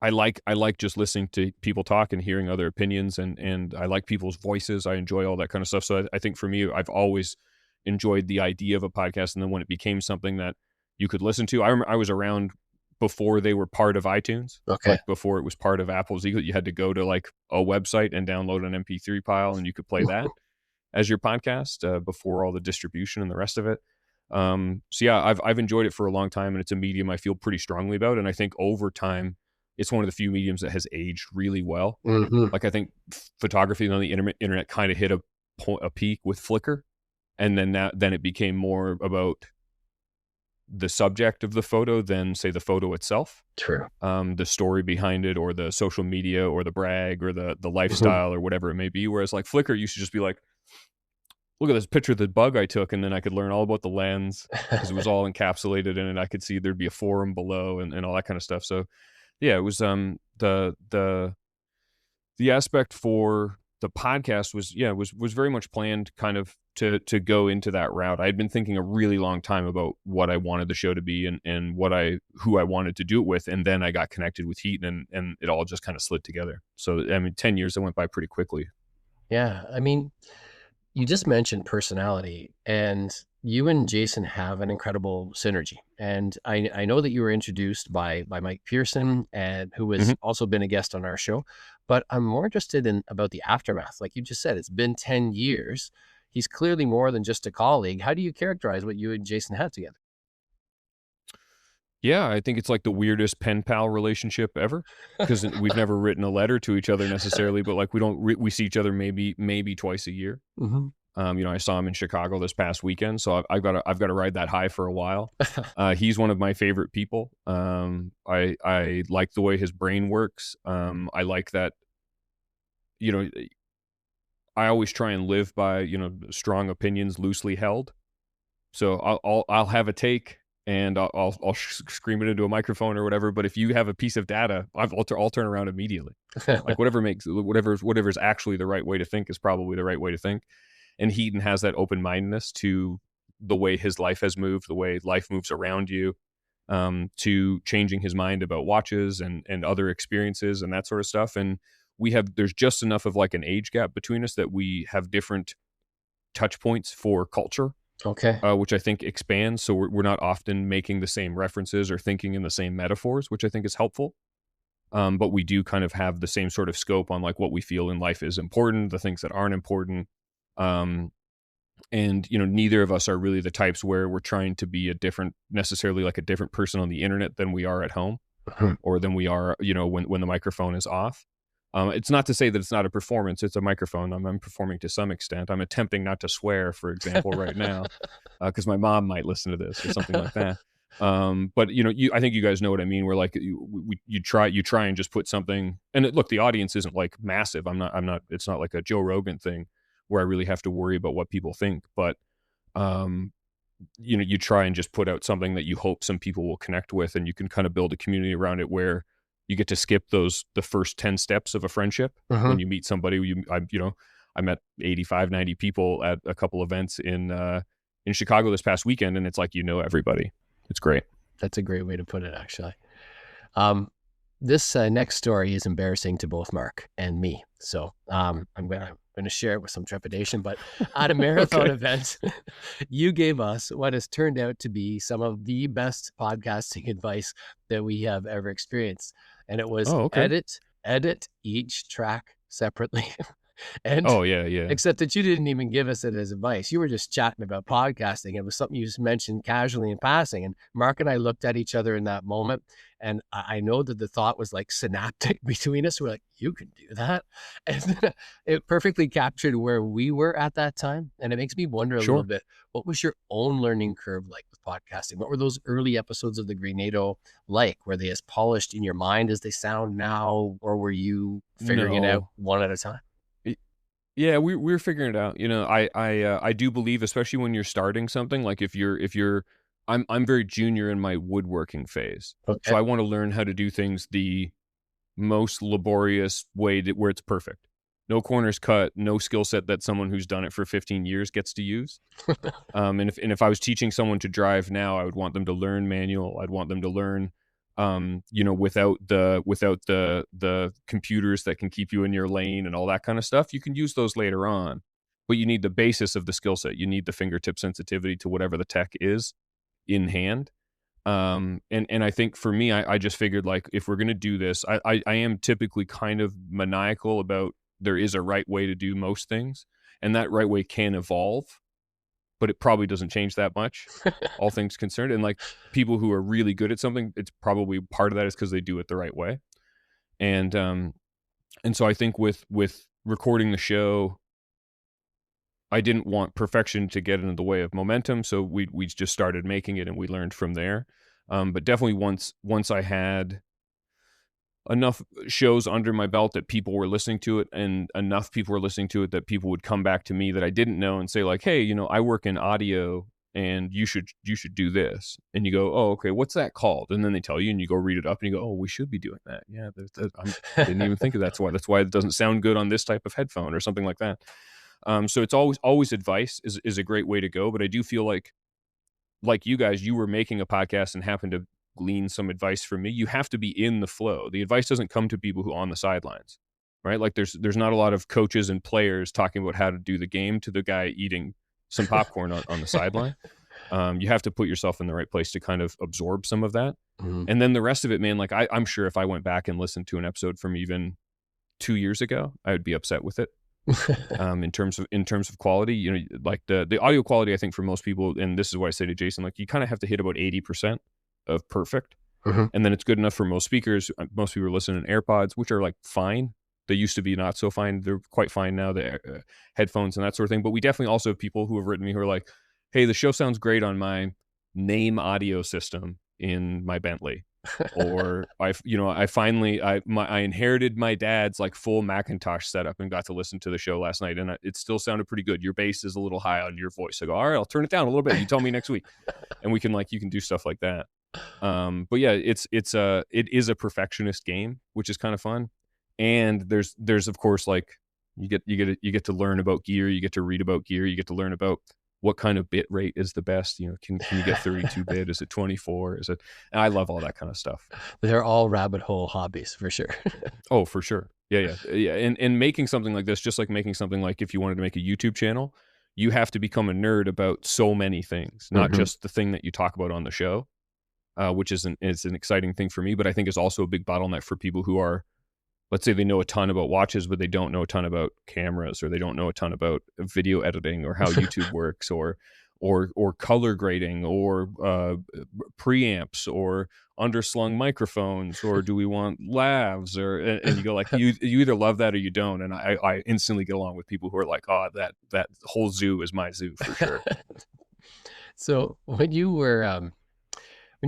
I like just listening to people talk and hearing other opinions, and I like people's voices. I enjoy all that kind of stuff. So I think for me, I've always enjoyed the idea of a podcast. And then when it became something that you could listen to, I was around before they were part of iTunes, Okay. like before it was part of Apple's. You had to go to like a website and download an MP3 file, and you could play that as your podcast before all the distribution and the rest of it. So yeah, I've enjoyed it for a long time, and it's a medium I feel pretty strongly about. And I think over time, it's one of the few mediums that has aged really well. Hmm. Like I think photography on the internet kind of hit a peak with Flickr, and then it became more about the subject of the photo than, say, the photo itself. True. The story behind it, or the social media, or the brag, or the Hmm. lifestyle, or whatever it may be. Whereas like Flickr used to just be like, look at this picture of the bug I took, and then I could learn all about the lens because it was all encapsulated in it. I could see there'd be a forum below and all that kind of stuff. So yeah, it was the aspect for the podcast was very much planned kind of to go into that route. I had been thinking a really long time about what I wanted the show to be, and who I wanted to do it with, and then I got connected with Heat, and it all just kind of slid together. So I mean, 10 years that went by pretty quickly. Yeah. I mean, you just mentioned personality, and you and Jason have an incredible synergy. And I know that you were introduced by Mike Pearson, and who has Mhm. also been a guest on our show. But I'm more interested in about the aftermath. Like you just said, it's been 10 years. He's clearly more than just a colleague. How do you characterize what you and Jason have together? Yeah, I think it's like the weirdest pen pal relationship ever, because we've never written a letter to each other necessarily, but like we see each other maybe twice a year. Hmm. I saw him in Chicago this past weekend, so I've got to ride that high for a while. He's one of my favorite people. I like the way his brain works. I like that. You know, I always try and live by strong opinions loosely held. So I'll have a take and I'll scream it into a microphone or whatever. But if you have a piece of data, I'll turn around immediately. Like whatever's actually the right way to think is probably the right way to think. And Heaton has that open mindedness to the way his life has moved, the way life moves around you, to changing his mind about watches and other experiences and that sort of stuff. And there's just enough of like an age gap between us that we have different touch points for culture, Okay. which I think expands. So we're not often making the same references or thinking in the same metaphors, which I think is helpful. But we do kind of have the same sort of scope on like what we feel in life is important, the things that aren't important. Um, and neither of us are really the types where we're trying to be necessarily like a different person on the internet than we are at home, Mhm. or than we are, when the microphone is off. It's not to say that it's not a performance. It's a microphone. I'm performing to some extent. I'm attempting not to swear, for example, right now, because my mom might listen to this or something like that. But I think you guys know what I mean. Where like you try and just put something. And look, the audience isn't like massive. I'm not. It's not like a Joe Rogan thing where I really have to worry about what people think. But um, you try and just put out something that you hope some people will connect with, and you can kind of build a community around it where you get to skip the first 10 steps of a friendship when Mhm. you meet somebody. I met 85, 90 people at a couple events in Chicago this past weekend, and it's like everybody. It's great. That's a great way to put it, actually. Um, this next story is embarrassing to both Mark and me. So I'm gonna share it with some trepidation. But at a marathon Okay. event, you gave us what has turned out to be some of the best podcasting advice that we have ever experienced. And it was Oh, okay. edit each track separately. And Oh, yeah, yeah. except that you didn't even give us it as advice. You were just chatting about podcasting. It was something you just mentioned casually in passing. And Mark and I looked at each other in that moment. And I know that the thought was like synaptic between us. We're like, you can do that. And it perfectly captured where we were at that time. And it makes me wonder a little Sure. bit, what was your own learning curve like with podcasting? What were those early episodes of the Grey NATO like? Were they as polished in your mind as they sound now? Or were you figuring it out No. one at a time? Yeah, we're figuring it out. I do believe, especially when you're starting something, like if you're I'm very junior in my woodworking phase. So Okay. I want to learn how to do things the most laborious way where it's perfect. No corners cut, no skill set that someone who's done it for 15 years gets to use. And if I was teaching someone to drive now, I would want them to learn manual. I'd want them to learn, without the computers that can keep you in your lane and all that kind of stuff. You can use those later on, but you need the basis of the skill set. You need the fingertip sensitivity to whatever the tech is in hand. And I think for me, I just figured, like, if we're gonna do this, I am typically kind of maniacal about there is a right way to do most things, and that right way can evolve, but it probably doesn't change that much, all things concerned. And like people who are really good at something, it's probably part of that is because they do it the right way. And so I think with recording the show, I didn't want perfection to get in the way of momentum, so we just started making it and we learned from there. But definitely once I had enough shows under my belt that people were listening to it, and enough people were listening to it that people would come back to me that I didn't know and say like, hey, I work in audio and you should do this. And you go, oh, okay, what's that called? And then they tell you and you go read it up and you go, oh, we should be doing that. Yeah, I didn't even think of that. That's why it doesn't sound good on this type of headphone or something like that. So it's always advice is a great way to go. But I do feel like you guys, you were making a podcast and happened to glean some advice from me. You have to be in the flow. The advice doesn't come to people who are on the sidelines, right? Like there's not a lot of coaches and players talking about how to do the game to the guy eating some popcorn on the sideline. You have to put yourself in the right place to kind of absorb some of that. Mhm. And then the rest of it, man, like I'm sure if I went back and listened to an episode from even 2 years ago, I would be upset with it. In terms of quality, you know, like the audio quality, I think for most people, and this is what I say to Jason, like you kind of have to hit about 80% of perfect, Mhm. and then it's good enough for most speakers. Most people are listening to AirPods, which are like fine. They used to be not so fine. They're quite fine now. The headphones and that sort of thing. But we definitely also have people who have written me who are like, "Hey, the show sounds great on my name audio system in my Bentley." Or I inherited my dad's like full Macintosh setup and got to listen to the show last night, and it still sounded pretty good. Your bass is a little high on your voice. I go, all right, I'll turn it down a little bit. You tell me next week, and you can do stuff like that. But yeah, it is a perfectionist game, which is kind of fun. And there's of course, like you get to learn about gear, you get to read about gear, you get to learn about what kind of bit rate is the best. You know, can you get 32 bit? Is it 24? Is it? And I love all that kind of stuff. They're all rabbit hole hobbies for sure. Oh, for sure. Yeah. And making something like this, just like making something like if you wanted to make a YouTube channel, you have to become a nerd about so many things, not Mhm. just the thing that you talk about on the show, which is an exciting thing for me, but I think is also a big bottleneck for people who are, let's say they know a ton about watches, but they don't know a ton about cameras, or they don't know a ton about video editing or how YouTube works, or color grading, or preamps, or underslung microphones, or do we want lavs, or and you go like you either love that or you don't. And I instantly get along with people who are like, oh, that whole zoo is my zoo for sure. So when you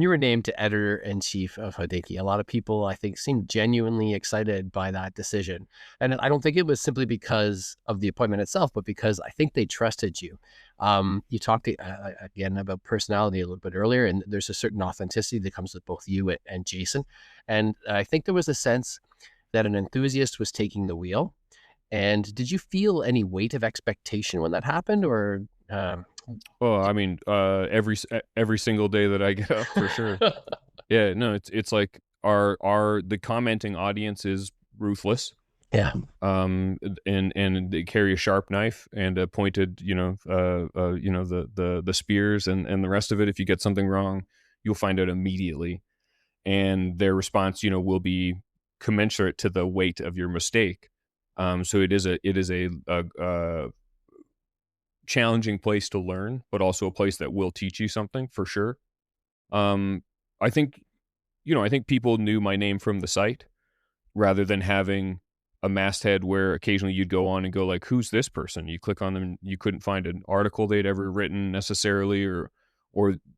were named to editor-in-chief of Hodikee, a lot of people, I think, seemed genuinely excited by that decision. And I don't think it was simply because of the appointment itself, but because I think they trusted you. You talked again about personality a little bit earlier, and there's a certain authenticity that comes with both you and Jason. And I think there was a sense that an enthusiast was taking the wheel. And did you feel any weight of expectation when that happened, or Oh, I mean, every single day that I get up, for sure. Yeah, no, it's like the commenting audience is ruthless. yeah. And they carry a sharp knife and a pointed, the spears and the rest of it. If you get something wrong, you'll find out immediately, and their response, will be commensurate to the weight of your mistake. So it is a challenging place to learn, but also a place that will teach you something for sure. Um, I think, I think people knew my name from the site rather than having a masthead where occasionally you'd go on and go like, who's this person? You click on them, you couldn't find an article they'd ever written necessarily, or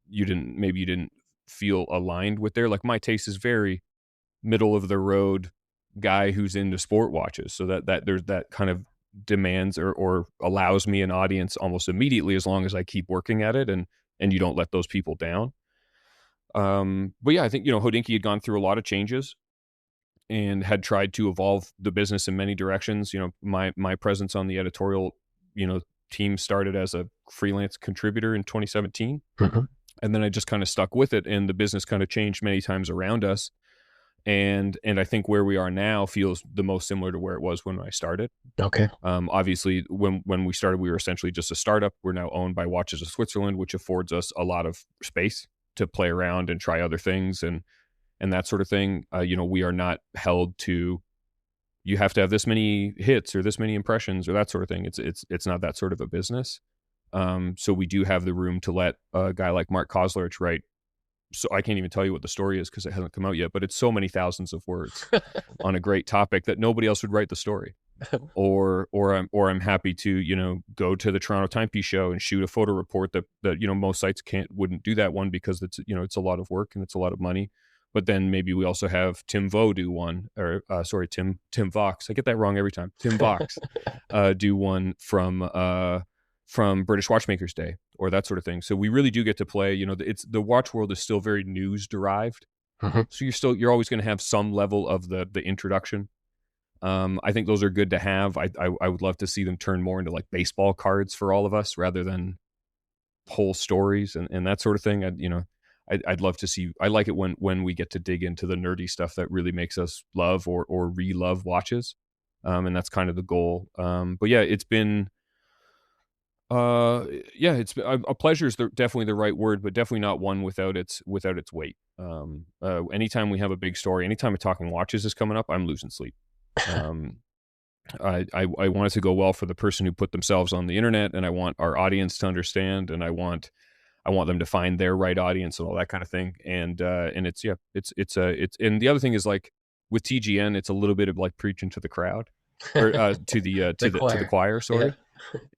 maybe you didn't feel aligned with their, like my taste is very middle of the road guy who's into sport watches. So that there's that kind of demands or allows me an audience almost immediately, as long as I keep working at it and you don't let those people down. But yeah, I think, Hodinkee had gone through a lot of changes and had tried to evolve the business in many directions. My presence on the editorial, team started as a freelance contributor in 2017. Mhm. And then I just kind of stuck with it, and the business kind of changed many times around us. And I think where we are now feels the most similar to where it was when I started. Okay. Obviously, when we started, we were essentially just a startup. We're now owned by Watches of Switzerland, which affords us a lot of space to play around and try other things and that sort of thing. We are not held to, you have to have this many hits or this many impressions or that sort of thing. It's not that sort of a business. So we do have the room to let a guy like Mark Koslerich write. So I can't even tell you what the story is because it hasn't come out yet, but it's so many thousands of words on a great topic that nobody else would write the story. Or I'm happy to, go to the Toronto Timepiece show and shoot a photo report that most sites wouldn't do that one because it's a lot of work and it's a lot of money. But then maybe we also have Tim Vo do one, or Tim Vox. I get that wrong every time. Tim Vox do one from British Watchmakers Day or that sort of thing. So we really do get to play. It's the watch world is still very news derived. Mhm. So you're always going to have some level of the introduction. I think those are good to have. I would love to see them turn more into like baseball cards for all of us rather than whole stories and that sort of thing. I'd love to see. I like it when we get to dig into the nerdy stuff that really makes us love or re-love watches. And that's kind of the goal. But yeah, it's been Uh, yeah, it's a pleasure is definitely the right word, but definitely not one without its weight. Anytime we have a big story, anytime a Talking Watches is coming up, I'm losing sleep. Um, I want it to go well for the person who put themselves on the internet, and I want our audience to understand, and I want them to find their right audience and all that kind of thing. And it's yeah, it's and the other thing is like with TGN, it's a little bit of like preaching to the crowd or The to the choir. choir, Yeah, sorry.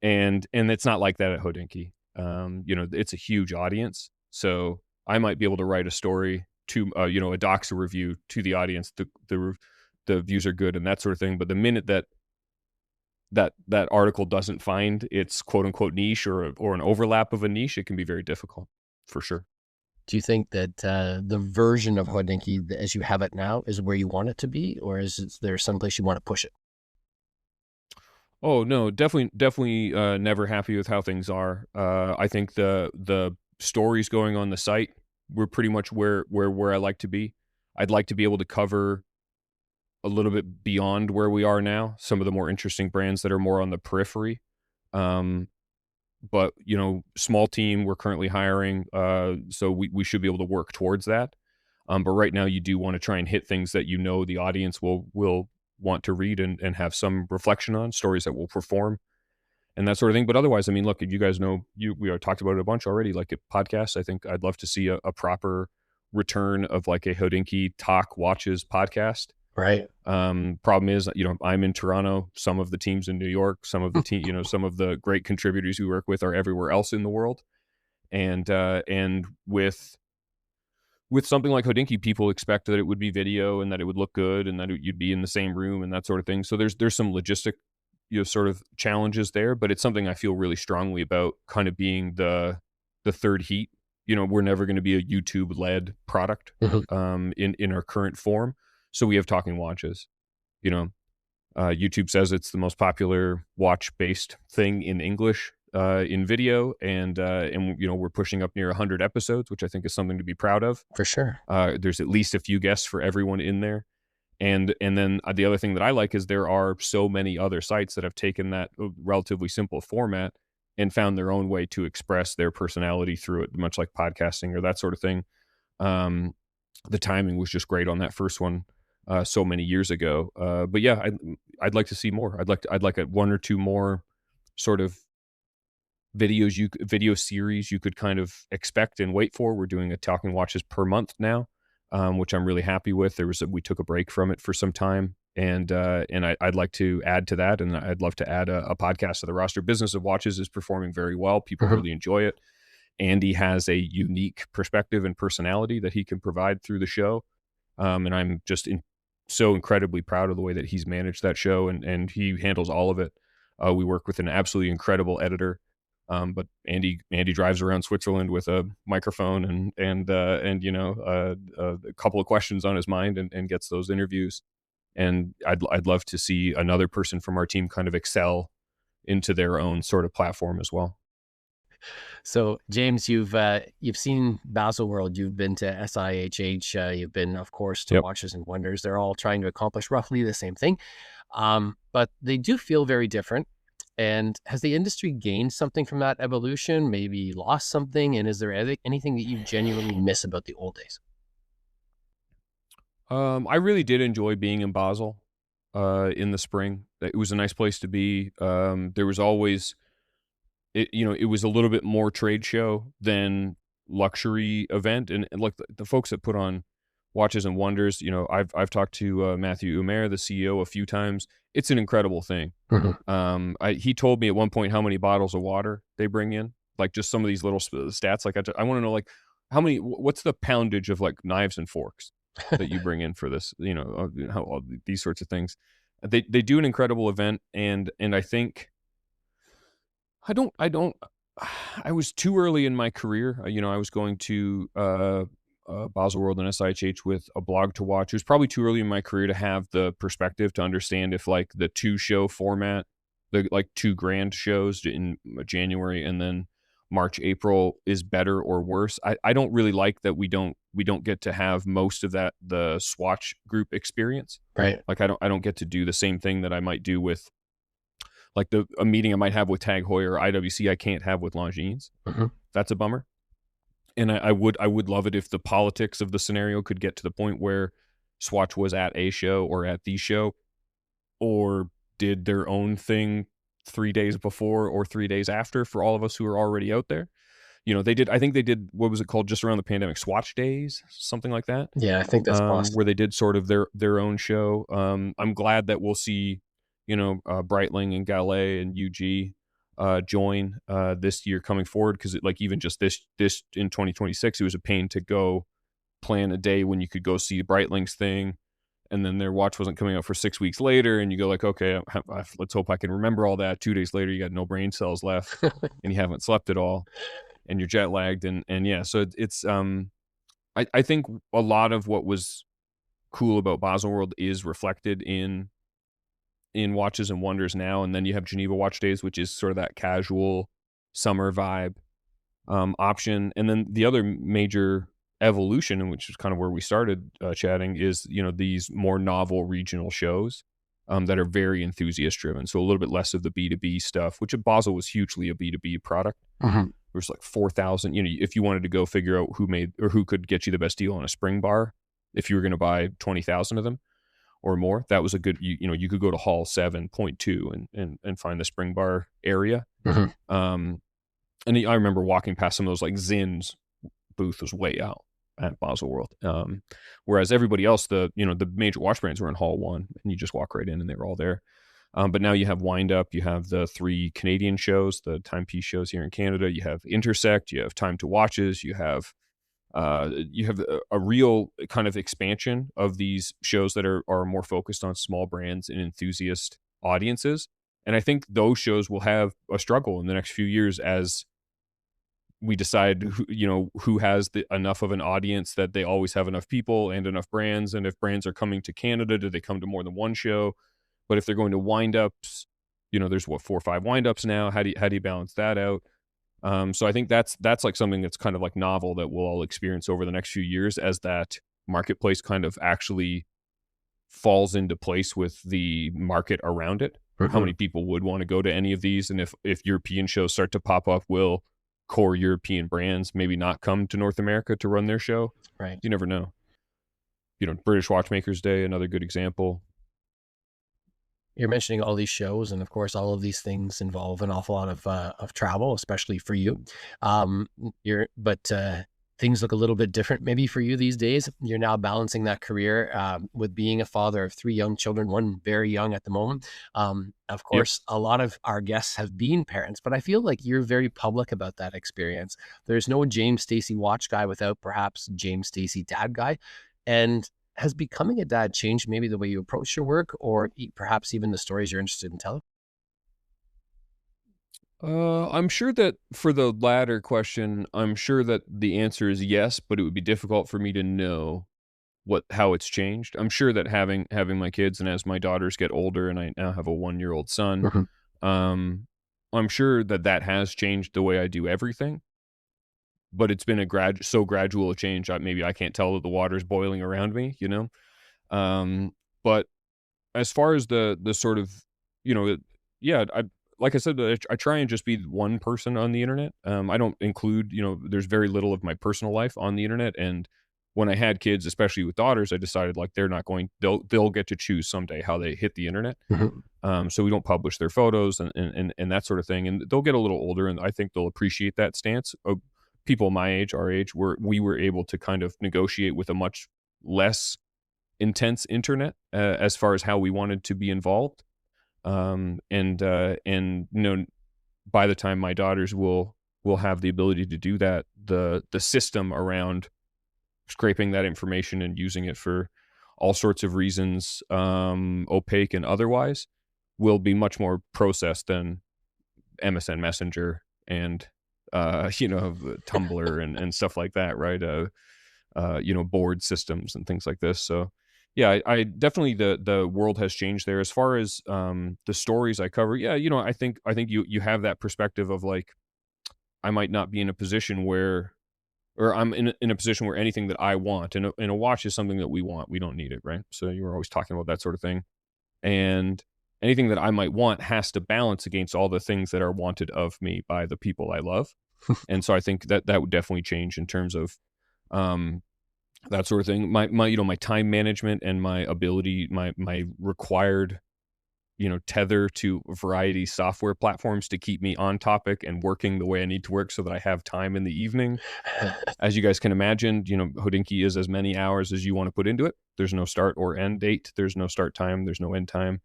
And it's not like that at Hodinkee. It's a huge audience, so I might be able to write a story to a doxa review to the audience. The views are good and that sort of thing. But the minute that article doesn't find its quote unquote niche or an overlap of a niche, it can be very difficult for sure. do you think that the version of Hodinky as you have it now is where you want it to be, or is there someplace you want to push it? Oh no, definitely never happy with how things are. I think the stories going on the site were pretty much where I like to be. I'd like to be able to cover a little bit beyond where we are now, some of the more interesting brands that are more on the periphery. Um, but small team, we're currently hiring, so we should be able to work towards that. But right now, you do want to try and hit things that the audience will want to read and have some reflection on, stories that will perform and that sort of thing. But otherwise, I mean, look, you guys know we are talked about it a bunch already. Like at podcasts, I think I'd love to see a proper return of like a Hodinkee Talk Watches podcast. Right. Problem is, I'm in Toronto. Some of the teams in New York, some of the some of the great contributors we work with are everywhere else in the world. And with something like Hodinkee, people expect that it would be video and that it would look good and that you'd be in the same room and that sort of thing. So there's some logistic, sort of challenges there, but it's something I feel really strongly about, kind of being the third heat. We're never going to be a YouTube led product Mhm. in our current form. So we have Talking Watches. You know, YouTube says it's the most popular watch based thing in English in video, and we're pushing up near 100 episodes, which I think is something to be proud of. For sure. There's at least a few guests for everyone in there. And then the other thing that I like is there are so many other sites that have taken that relatively simple format and found their own way to express their personality through it, much like podcasting or that sort of thing. Um, the timing was just great on that first one so many years ago. But yeah, I'd like to see more. I'd like a one or two more sort of video series you could kind of expect and wait for. We're doing a Talking Watches per month now, which I'm really happy with. We took a break from it for some time, and I'd like to add to that, and I'd love to add a podcast to the roster. Business of Watches is performing very well. People Mhm. really enjoy it. Andy has a unique perspective and personality that he can provide through the show, and I'm just so incredibly proud of the way that he's managed that show, and he handles all of it. We work with an absolutely incredible editor. But Andy drives around Switzerland with a microphone and a couple of questions on his mind and gets those interviews. And I'd love to see another person from our team kind of excel into their own sort of platform as well. So, James, you've seen Baselworld, you've been to SIHH, you've been, of course, to Yep. Watches and Wonders. They're all trying to accomplish roughly the same thing, but they do feel very different. And has the industry gained something from that evolution? Maybe lost something? And is there anything that you genuinely miss about the old days? I really did enjoy being in Basel in the spring. It was a nice place to be. There was always it was a little bit more trade show than luxury event, and like the folks that put on Watches and Wonders, I've talked to Matthew Umer, the CEO, a few times. It's an incredible thing. Mhm. He told me at one point how many bottles of water they bring in, like just some of these little stats. Like I want to know, like how many, what's the poundage of like knives and forks that you bring in for this, how all these sorts of things. They do an incredible event, and I think I don't. I was too early in my career. I was going to Basel World and SIHH with a blog to watch. It was probably too early in my career to have the perspective to understand if like the two show format, the like two grand shows in January and then March, April is better or worse. I don't really like that we don't get to have most of the Swatch group experience. Right. Like I don't get to do the same thing that I might do with like a meeting I might have with Tag Heuer or IWC I can't have with Longines. Mhm. That's a bummer. And I would love it if the politics of the scenario could get to the point where Swatch was at a show or at the show, or did their own thing 3 days before or 3 days after for all of us who are already out there. They did, I think they did, what was it called just around the pandemic? Swatch Days, something like that. Yeah, I think that's Where possible. they did sort of their own show. I'm glad that we'll see, Breitling and Gallet and UG join this year coming forward, because like even just this in 2026, it was a pain to go plan a day when you could go see Breitling's thing, and then their watch wasn't coming out for 6 weeks later, and you go like, okay, let's hope I can remember all that. 2 days later, you got no brain cells left, and you haven't slept at all, and you're jet lagged, and yeah, so it's I think a lot of what was cool about Baselworld is reflected in Watches and Wonders now. And then you have Geneva Watch Days, which is sort of that casual summer vibe option. And then the other major evolution, and which is kind of where we started chatting, is these more novel regional shows that are very enthusiast driven. So a little bit less of the B2B stuff, which at Basel was hugely a B2B product. Mhm. There's like 4,000. If you wanted to go figure out who made or who could get you the best deal on a spring bar, if you were going to buy 20,000 of them or more, that was a good. You could go to Hall 7.2 and find the spring bar area. Mhm. And I remember walking past some of those, like Zinn's booth was way out at Baselworld. Whereas everybody else, the major watch brands were in Hall 1, and you just walk right in and they were all there. But now you have Wind Up, you have the 3 Canadian shows, the timepiece shows here in Canada, you have Intersect, you have Time to Watches, you have a real kind of expansion of these shows that are more focused on small brands and enthusiast audiences. And I think those shows will have a struggle in the next few years as we decide who has enough of an audience that they always have enough people and enough brands. And if brands are coming to Canada, do they come to more than one show? But if they're going to wind-ups, there's 4 or 5 wind-ups now. How do you balance that out? So I think that's like something that's kind of like novel that we'll all experience over the next few years as that marketplace kind of actually falls into place with the market around it. How Mhm. many people would want to go to any of these? And if European shows start to pop up, will core European brands maybe not come to North America to run their show? Right. You never know. British Watchmakers Day, another good example. You're mentioning all these shows, and of course, all of these things involve an awful lot of travel, especially for you. But things look a little bit different, maybe for you these days. You're now balancing that career with being a father of 3 young children, one very young at the moment. Of Yep. course, a lot of our guests have been parents, but I feel like you're very public about that experience. There's no James Stacey watch guy without perhaps James Stacey dad guy, and has becoming a dad changed maybe the way you approach your work, or perhaps even the stories you're interested in telling? I'm sure that for the latter question, I'm sure that the answer is yes, but it would be difficult for me to know how it's changed. I'm sure that having my kids, and as my daughters get older and I now have a 1-year-old son, Mhm. um, I'm sure that has changed the way I do everything, but it's been so gradual a change. Maybe I can't tell that the water's boiling around me. But as far as the sort of, yeah, like I said, I try and just be one person on the internet. I don't include, there's very little of my personal life on the internet. And when I had kids, especially with daughters, I decided like they'll get to choose someday how they hit the internet. Mhm. So we don't publish their photos and that sort of thing. And they'll get a little older, and I think they'll appreciate that stance. People my age, our age, we were able to kind of negotiate with a much less intense internet as far as how we wanted to be involved. And by the time my daughters will have the ability to do that, the system around scraping that information and using it for all sorts of reasons, opaque and otherwise, will be much more processed than MSN Messenger and Tumblr and stuff like that, right? Board systems and things like this. So yeah, I definitely, the world has changed there as far as the stories I cover. Yeah, I think you have that perspective of like, I might not be in a position where, or I'm in a position where anything that I want, and a watch is something that we want. We don't need it, right? So you were always talking about that sort of thing. And anything that I might want has to balance against all the things that are wanted of me by the people I love. And so I think that that would definitely change in terms of that sort of thing. My time management and my ability, my required, tether to variety software platforms to keep me on topic and working the way I need to work so that I have time in the evening. As you guys can imagine, Hodinkee is as many hours as you want to put into it. There's no start or end date. There's no start time. There's no end time.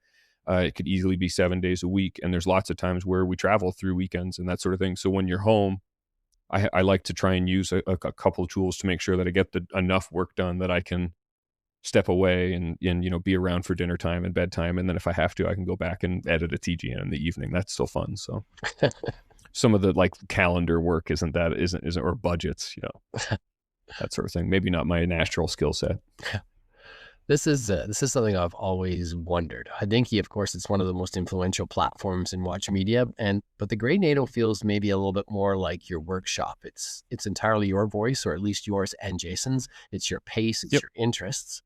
It could easily be 7 days a week. And there's lots of times where we travel through weekends and that sort of thing. So when you're home, I like to try and use a couple of tools to make sure that I get enough work done that I can step away and be around for dinner time and bedtime, and then if I have to, I can go back and edit a TGN in the evening. That's still fun. So some of the like calendar work isn't or budgets, that sort of thing. Maybe not my natural skill set. This is something I've always wondered. Hodinkee, of course, it's one of the most influential platforms in watch media, but the Grey NATO feels maybe a little bit more like your workshop. It's entirely your voice, or at least yours and Jason's. It's your pace, it's your interests.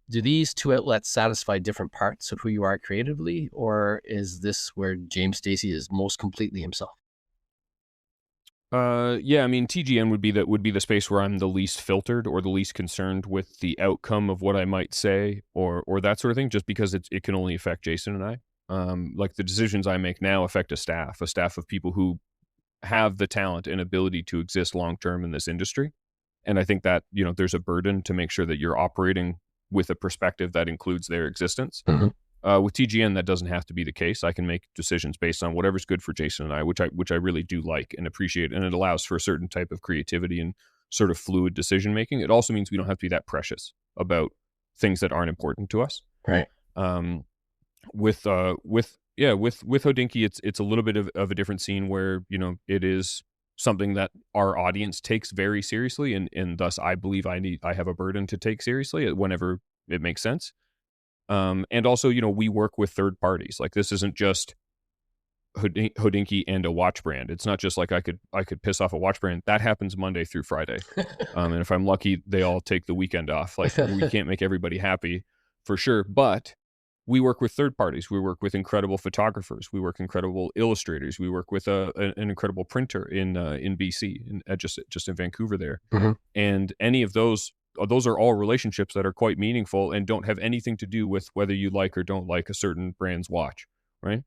Do these two outlets satisfy different parts of who you are creatively, or is this where James Stacey is most completely himself? Yeah, I mean, TGN would be the space where I'm the least filtered or the least concerned with the outcome of what I might say or that sort of thing, just because it can only affect Jason and I. Like the decisions I make now affect a staff of people who have the talent and ability to exist long term in this industry. And I think that, there's a burden to make sure that you're operating with a perspective that includes their existence. Mm-hmm. With TGN, that doesn't have to be the case. I can make decisions based on whatever's good for Jason and I, which I really do like and appreciate, and it allows for a certain type of creativity and sort of fluid decision making. It also means we don't have to be that precious about things that aren't important to us. Right. With Hodinkee, it's a little bit of a different scene where it is something that our audience takes very seriously, and thus I believe I have a burden to take seriously whenever it makes sense. And also, we work with third parties. Like this isn't just Hodinkee and a watch brand. It's not just like I could piss off a watch brand. That happens Monday through Friday. And if I'm lucky, they all take the weekend off. Like we can't make everybody happy for sure, but we work with third parties. We work with incredible photographers. We work with incredible illustrators. We work with an incredible printer in BC, just in Vancouver there. Mm-hmm. And any of those are all relationships that are quite meaningful and don't have anything to do with whether you like or don't like a certain brand's watch, right?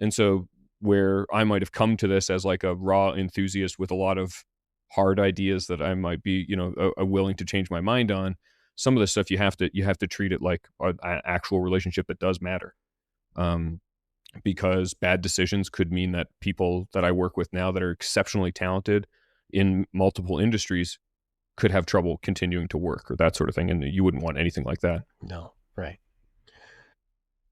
And so where I might have come to this as like a raw enthusiast with a lot of hard ideas that I might be, willing to change my mind on, some of the stuff you have to treat it like an actual relationship that does matter. Because bad decisions could mean that people that I work with now that are exceptionally talented in multiple industries could have trouble continuing to work or that sort of thing. And you wouldn't want anything like that. No, right.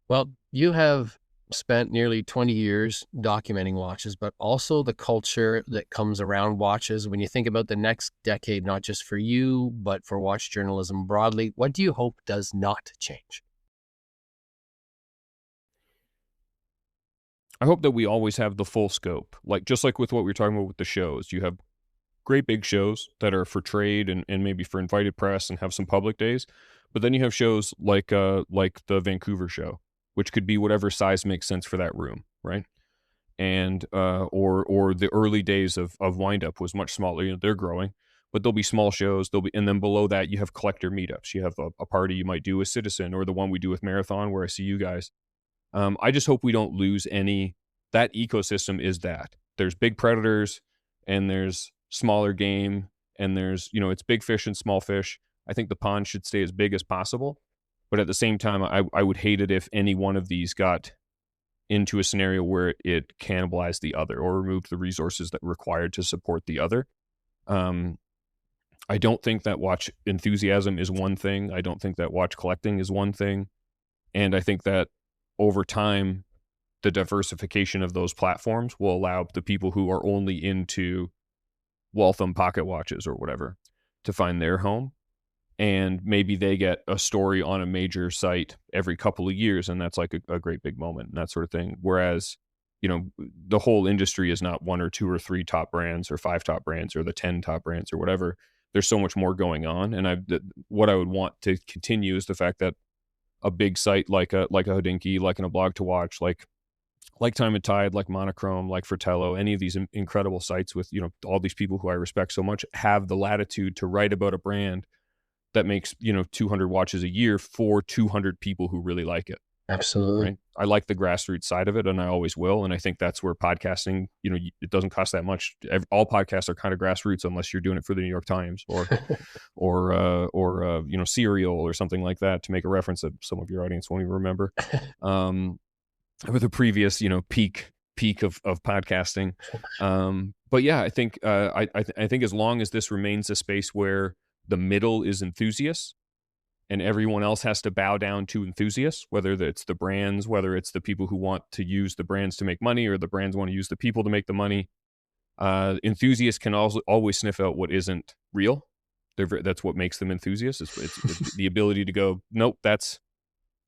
Well, you have spent nearly 20 years documenting watches, but also the culture that comes around watches. When you think about the next decade, not just for you, but for watch journalism broadly, what do you hope does not change? I hope that we always have the full scope, just like with what we were talking about with the shows. You have great big shows that are for trade and maybe for invited press and have some public days. But then you have shows like the Vancouver show, which could be whatever size makes sense for that room, right? And or the early days of Wind Up was much smaller. They're growing, but there'll be small shows. And then below that you have collector meetups. You have a party you might do with Citizen, or the one we do with Marathon where I see you guys. I just hope we don't lose that ecosystem. Is that there's big predators and there's smaller game, and there's it's big fish and small fish. I think the pond should stay as big as possible, but at the same time I would hate it if any one of these got into a scenario where it cannibalized the other or removed the resources that required to support the other. I don't think that watch enthusiasm is one thing. I don't think that watch collecting is one thing, and I think that over time the diversification of those platforms will allow the people who are only into Waltham pocket watches or whatever to find their home, and maybe they get a story on a major site every couple of years, and that's like a great big moment and that sort of thing. Whereas the whole industry is not one or two or three top brands or five top brands or the 10 top brands or whatever. There's so much more going on, and what I would want to continue is the fact that a big site like a Hodinkee, like in a blog to watch, like Time and Tide, like Monochrome, like Fratello, any of these incredible sites with, all these people who I respect so much have the latitude to write about a brand that makes, 200 watches a year for 200 people who really like it. Absolutely. Right. I like the grassroots side of it, and I always will. And I think that's where podcasting, it doesn't cost that much. All podcasts are kind of grassroots unless you're doing it for the New York Times or Serial or something like that, to make a reference that some of your audience won't even remember. With a previous, peak of podcasting. But yeah, I think I think as long as this remains a space where the middle is enthusiasts and everyone else has to bow down to enthusiasts, whether it's the brands, whether it's the people who want to use the brands to make money, or the brands want to use the people to make the money, enthusiasts can also always sniff out what isn't real. That's what makes them enthusiasts. It's the ability to go, nope,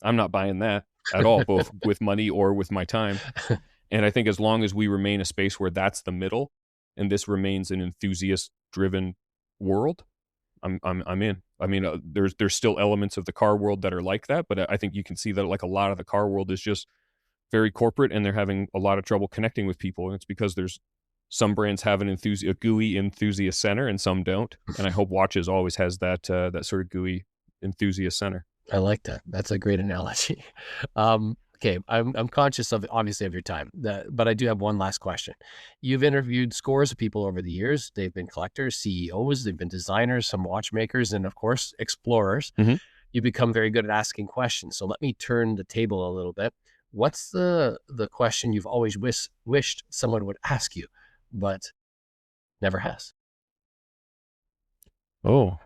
I'm not buying that at all, both with money or with my time. And I think as long as we remain a space where that's the middle, and this remains an enthusiast-driven world, I'm in. I mean, there's still elements of the car world that are like that, but I think you can see that like a lot of the car world is just very corporate, and they're having a lot of trouble connecting with people, and it's because there's some brands have a GUI enthusiast center, and some don't. And I hope watches always has that sort of GUI enthusiast center. I like that. That's a great analogy. Okay, I'm conscious of obviously of your time, but I do have one last question. You've interviewed scores of people over the years. They've been collectors, CEOs, they've been designers, some watchmakers, and of course explorers. Mm-hmm. You become very good at asking questions. So let me turn the table a little bit. What's the question you've always wished someone would ask you, but never has? Oh,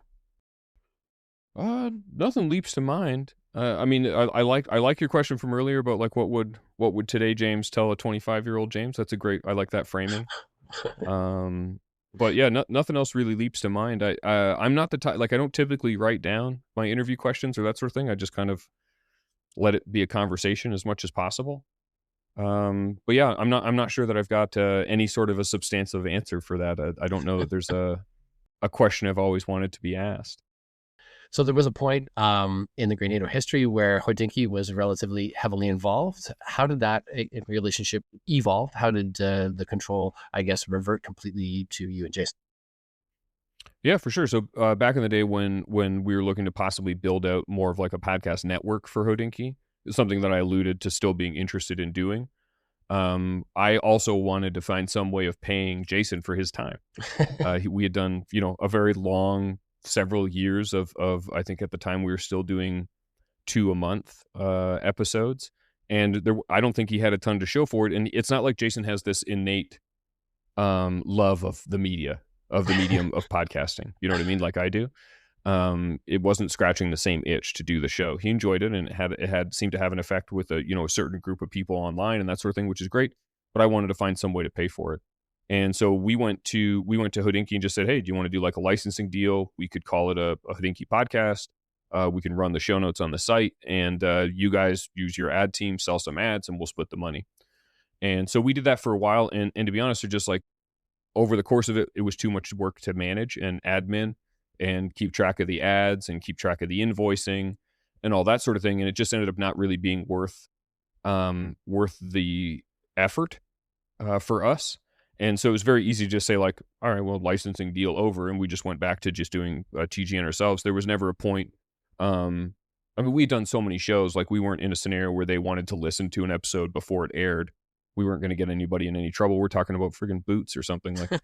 nothing leaps to mind. I mean, I like your question from earlier about like what would today James tell a 25-year-old James. That's I like that framing. But yeah, nothing else really leaps to mind. I'm not the type, like I don't typically write down my interview questions or that sort of thing. I just kind of let it be a conversation as much as possible. But yeah, I'm not sure that I've got any sort of a substantive answer for that. I don't know that there's a question I've always wanted to be asked. So there was a point in the Grey NATO history where Hodinkee was relatively heavily involved. How did that relationship evolve? How did the control, I guess, revert completely to you and Jason? Yeah, for sure. So back in the day when we were looking to possibly build out more of like a podcast network for Hodinkee, something that I alluded to still being interested in doing. I also wanted to find some way of paying Jason for his time. We had done, a very long several years of I think at the time we were still doing 2 a month episodes, and I don't think he had a ton to show for it. And it's not like Jason has this innate love of the medium of podcasting, you know what I mean, like I do. It wasn't scratching the same itch to do the show. He enjoyed it, and it had seemed to have an effect with a certain group of people online and that sort of thing, which is great. But I wanted to find some way to pay for it. And so we went to Hodinkee and just said, hey, do you want to do like a licensing deal? We could call it a Hodinkee podcast. We can run the show notes on the site, and you guys use your ad team, sell some ads, and we'll split the money. And so we did that for a while. And to be honest, just like over the course of it, it was too much work to manage and admin and keep track of the ads and keep track of the invoicing and all that sort of thing. And it just ended up not really being worth the effort for us. And so it was very easy to just say like, all right, well, licensing deal over. And we just went back to just doing TGN ourselves. There was never a point. I mean, we'd done so many shows, like we weren't in a scenario where they wanted to listen to an episode before it aired. We weren't going to get anybody in any trouble. We're talking about friggin' Boots or something like.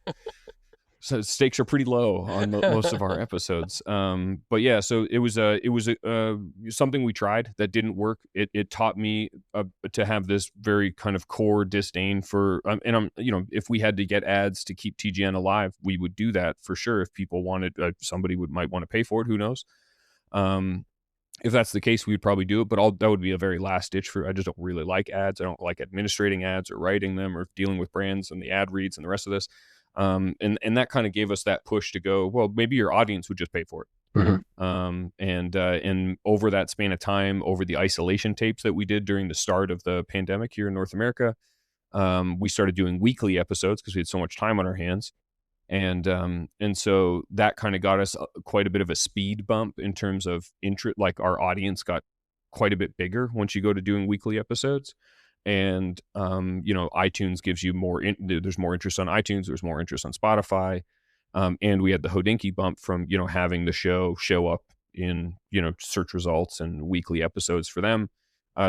So stakes are pretty low on most of our episodes. But yeah, so it was something we tried that didn't work. It taught me to have this very kind of core disdain for, and if we had to get ads to keep TGN alive, we would do that for sure. If people wanted, somebody might want to pay for it. Who knows? If that's the case, we'd probably do it, but that would be a very last ditch I just don't really like ads. I don't like administrating ads or writing them or dealing with brands and the ad reads and the rest of this. And that kind of gave us that push to go, well, maybe your audience would just pay for it. Mm-hmm. And over that span of time, over the isolation tapes that we did during the start of the pandemic here in North America, we started doing weekly episodes because we had so much time on our hands. And so that kind of got us quite a bit of a speed bump in terms of interest. Like our audience got quite a bit bigger once you go to doing weekly episodes. And iTunes gives you there's more interest on iTunes, there's more interest on Spotify. And we had the Hodinkee bump from, having the show up in, search results and weekly episodes for them.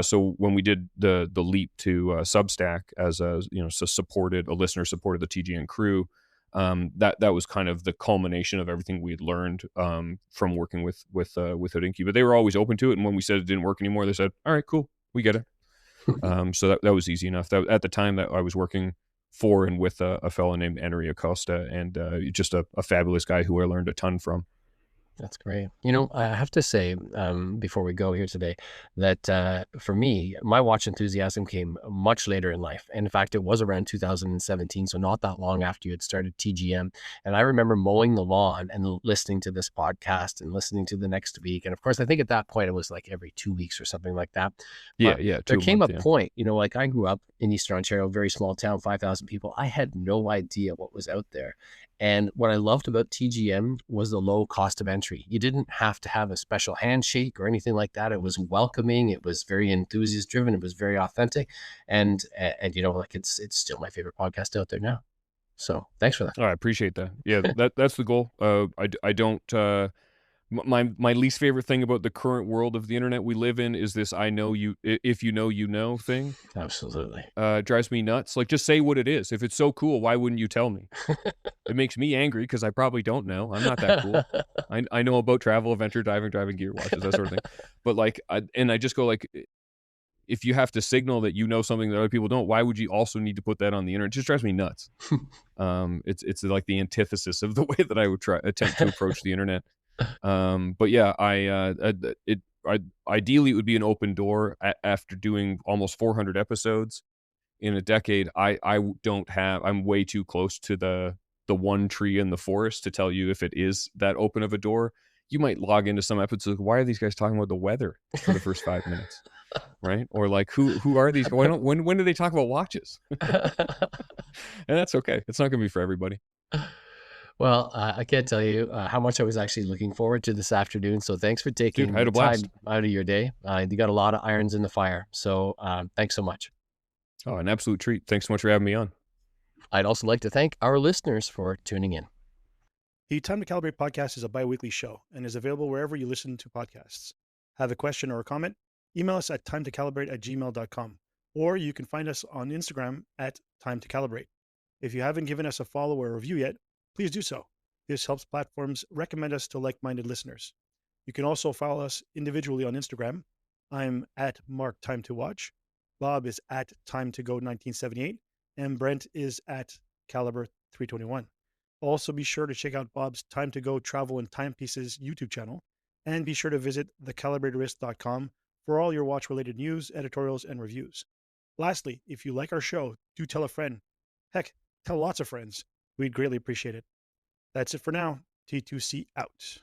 So when we did the leap to Substack as a listener supported the TGN crew, that was kind of the culmination of everything we had learned from working with Hodinkee. But they were always open to it, and when we said it didn't work anymore, they said, "All right, cool, we get it." So that was easy enough. That at the time that I was working for and with a fellow named Enri Acosta, and just a fabulous guy who I learned a ton from. That's great. I have to say, before we go here today, that for me, my watch enthusiasm came much later in life. And in fact, it was around 2017, so not that long after you had started TGM. And I remember mowing the lawn and listening to this podcast and listening to the next week. And of course, I think at that point, it was like every 2 weeks or something like that. But Yeah. there came a point, like I grew up in Eastern Ontario, very small town, 5,000 people. I had no idea what was out there. And what I loved about TGM was the low cost of entry. You didn't have to have a special handshake or anything like that. It was welcoming. It was very enthusiast driven. It was very authentic. And it's still my favorite podcast out there now. So thanks for that. Oh, I appreciate that. Yeah, that's the goal. I don't. My least favorite thing about the current world of the internet we live in is this "I know you, if you know" thing. Absolutely. Drives me nuts. Like, just say what it is. If it's so cool, why wouldn't you tell me? It makes me angry because I probably don't know. I'm not that cool. I know about travel, adventure, diving, driving, gear, watches, that sort of thing. But I just go like, if you have to signal that you know something that other people don't, why would you also need to put that on the internet? It just drives me nuts. It's like the antithesis of the way that I would attempt to approach the internet. But yeah, ideally it would be an open door after doing almost 400 episodes in a decade. I'm way too close to the one tree in the forest to tell you if it is that open of a door. You might log into some episodes. Why are these guys talking about the weather for the first 5 minutes? Right? Or like, who are these? When do they talk about watches? And that's okay. It's not going to be for everybody. Well, I can't tell you how much I was actually looking forward to this afternoon. So thanks for taking Dude, I had a the time blast. out of your day. You got a lot of irons in the fire. So thanks so much. Oh, an absolute treat. Thanks so much for having me on. I'd also like to thank our listeners for tuning in. The Time to Calibrate podcast is a bi-weekly show and is available wherever you listen to podcasts. Have a question or a comment? Email us at timetocalibrate@gmail.com, or you can find us on Instagram at timetocalibrate. If you haven't given us a follow or a review yet, please do so. This helps platforms recommend us to like-minded listeners. You can also follow us individually on Instagram. I'm at Mark Time to Watch. Bob is at Time to Go 1978, and Brent is at Caliber 321. Also, be sure to check out Bob's Time to Go Travel and Timepieces YouTube channel, and be sure to visit thecalibratorist.com for all your watch-related news, editorials, and reviews. Lastly, if you like our show, do tell a friend. Heck, tell lots of friends. We'd greatly appreciate it. That's it for now. T2C out.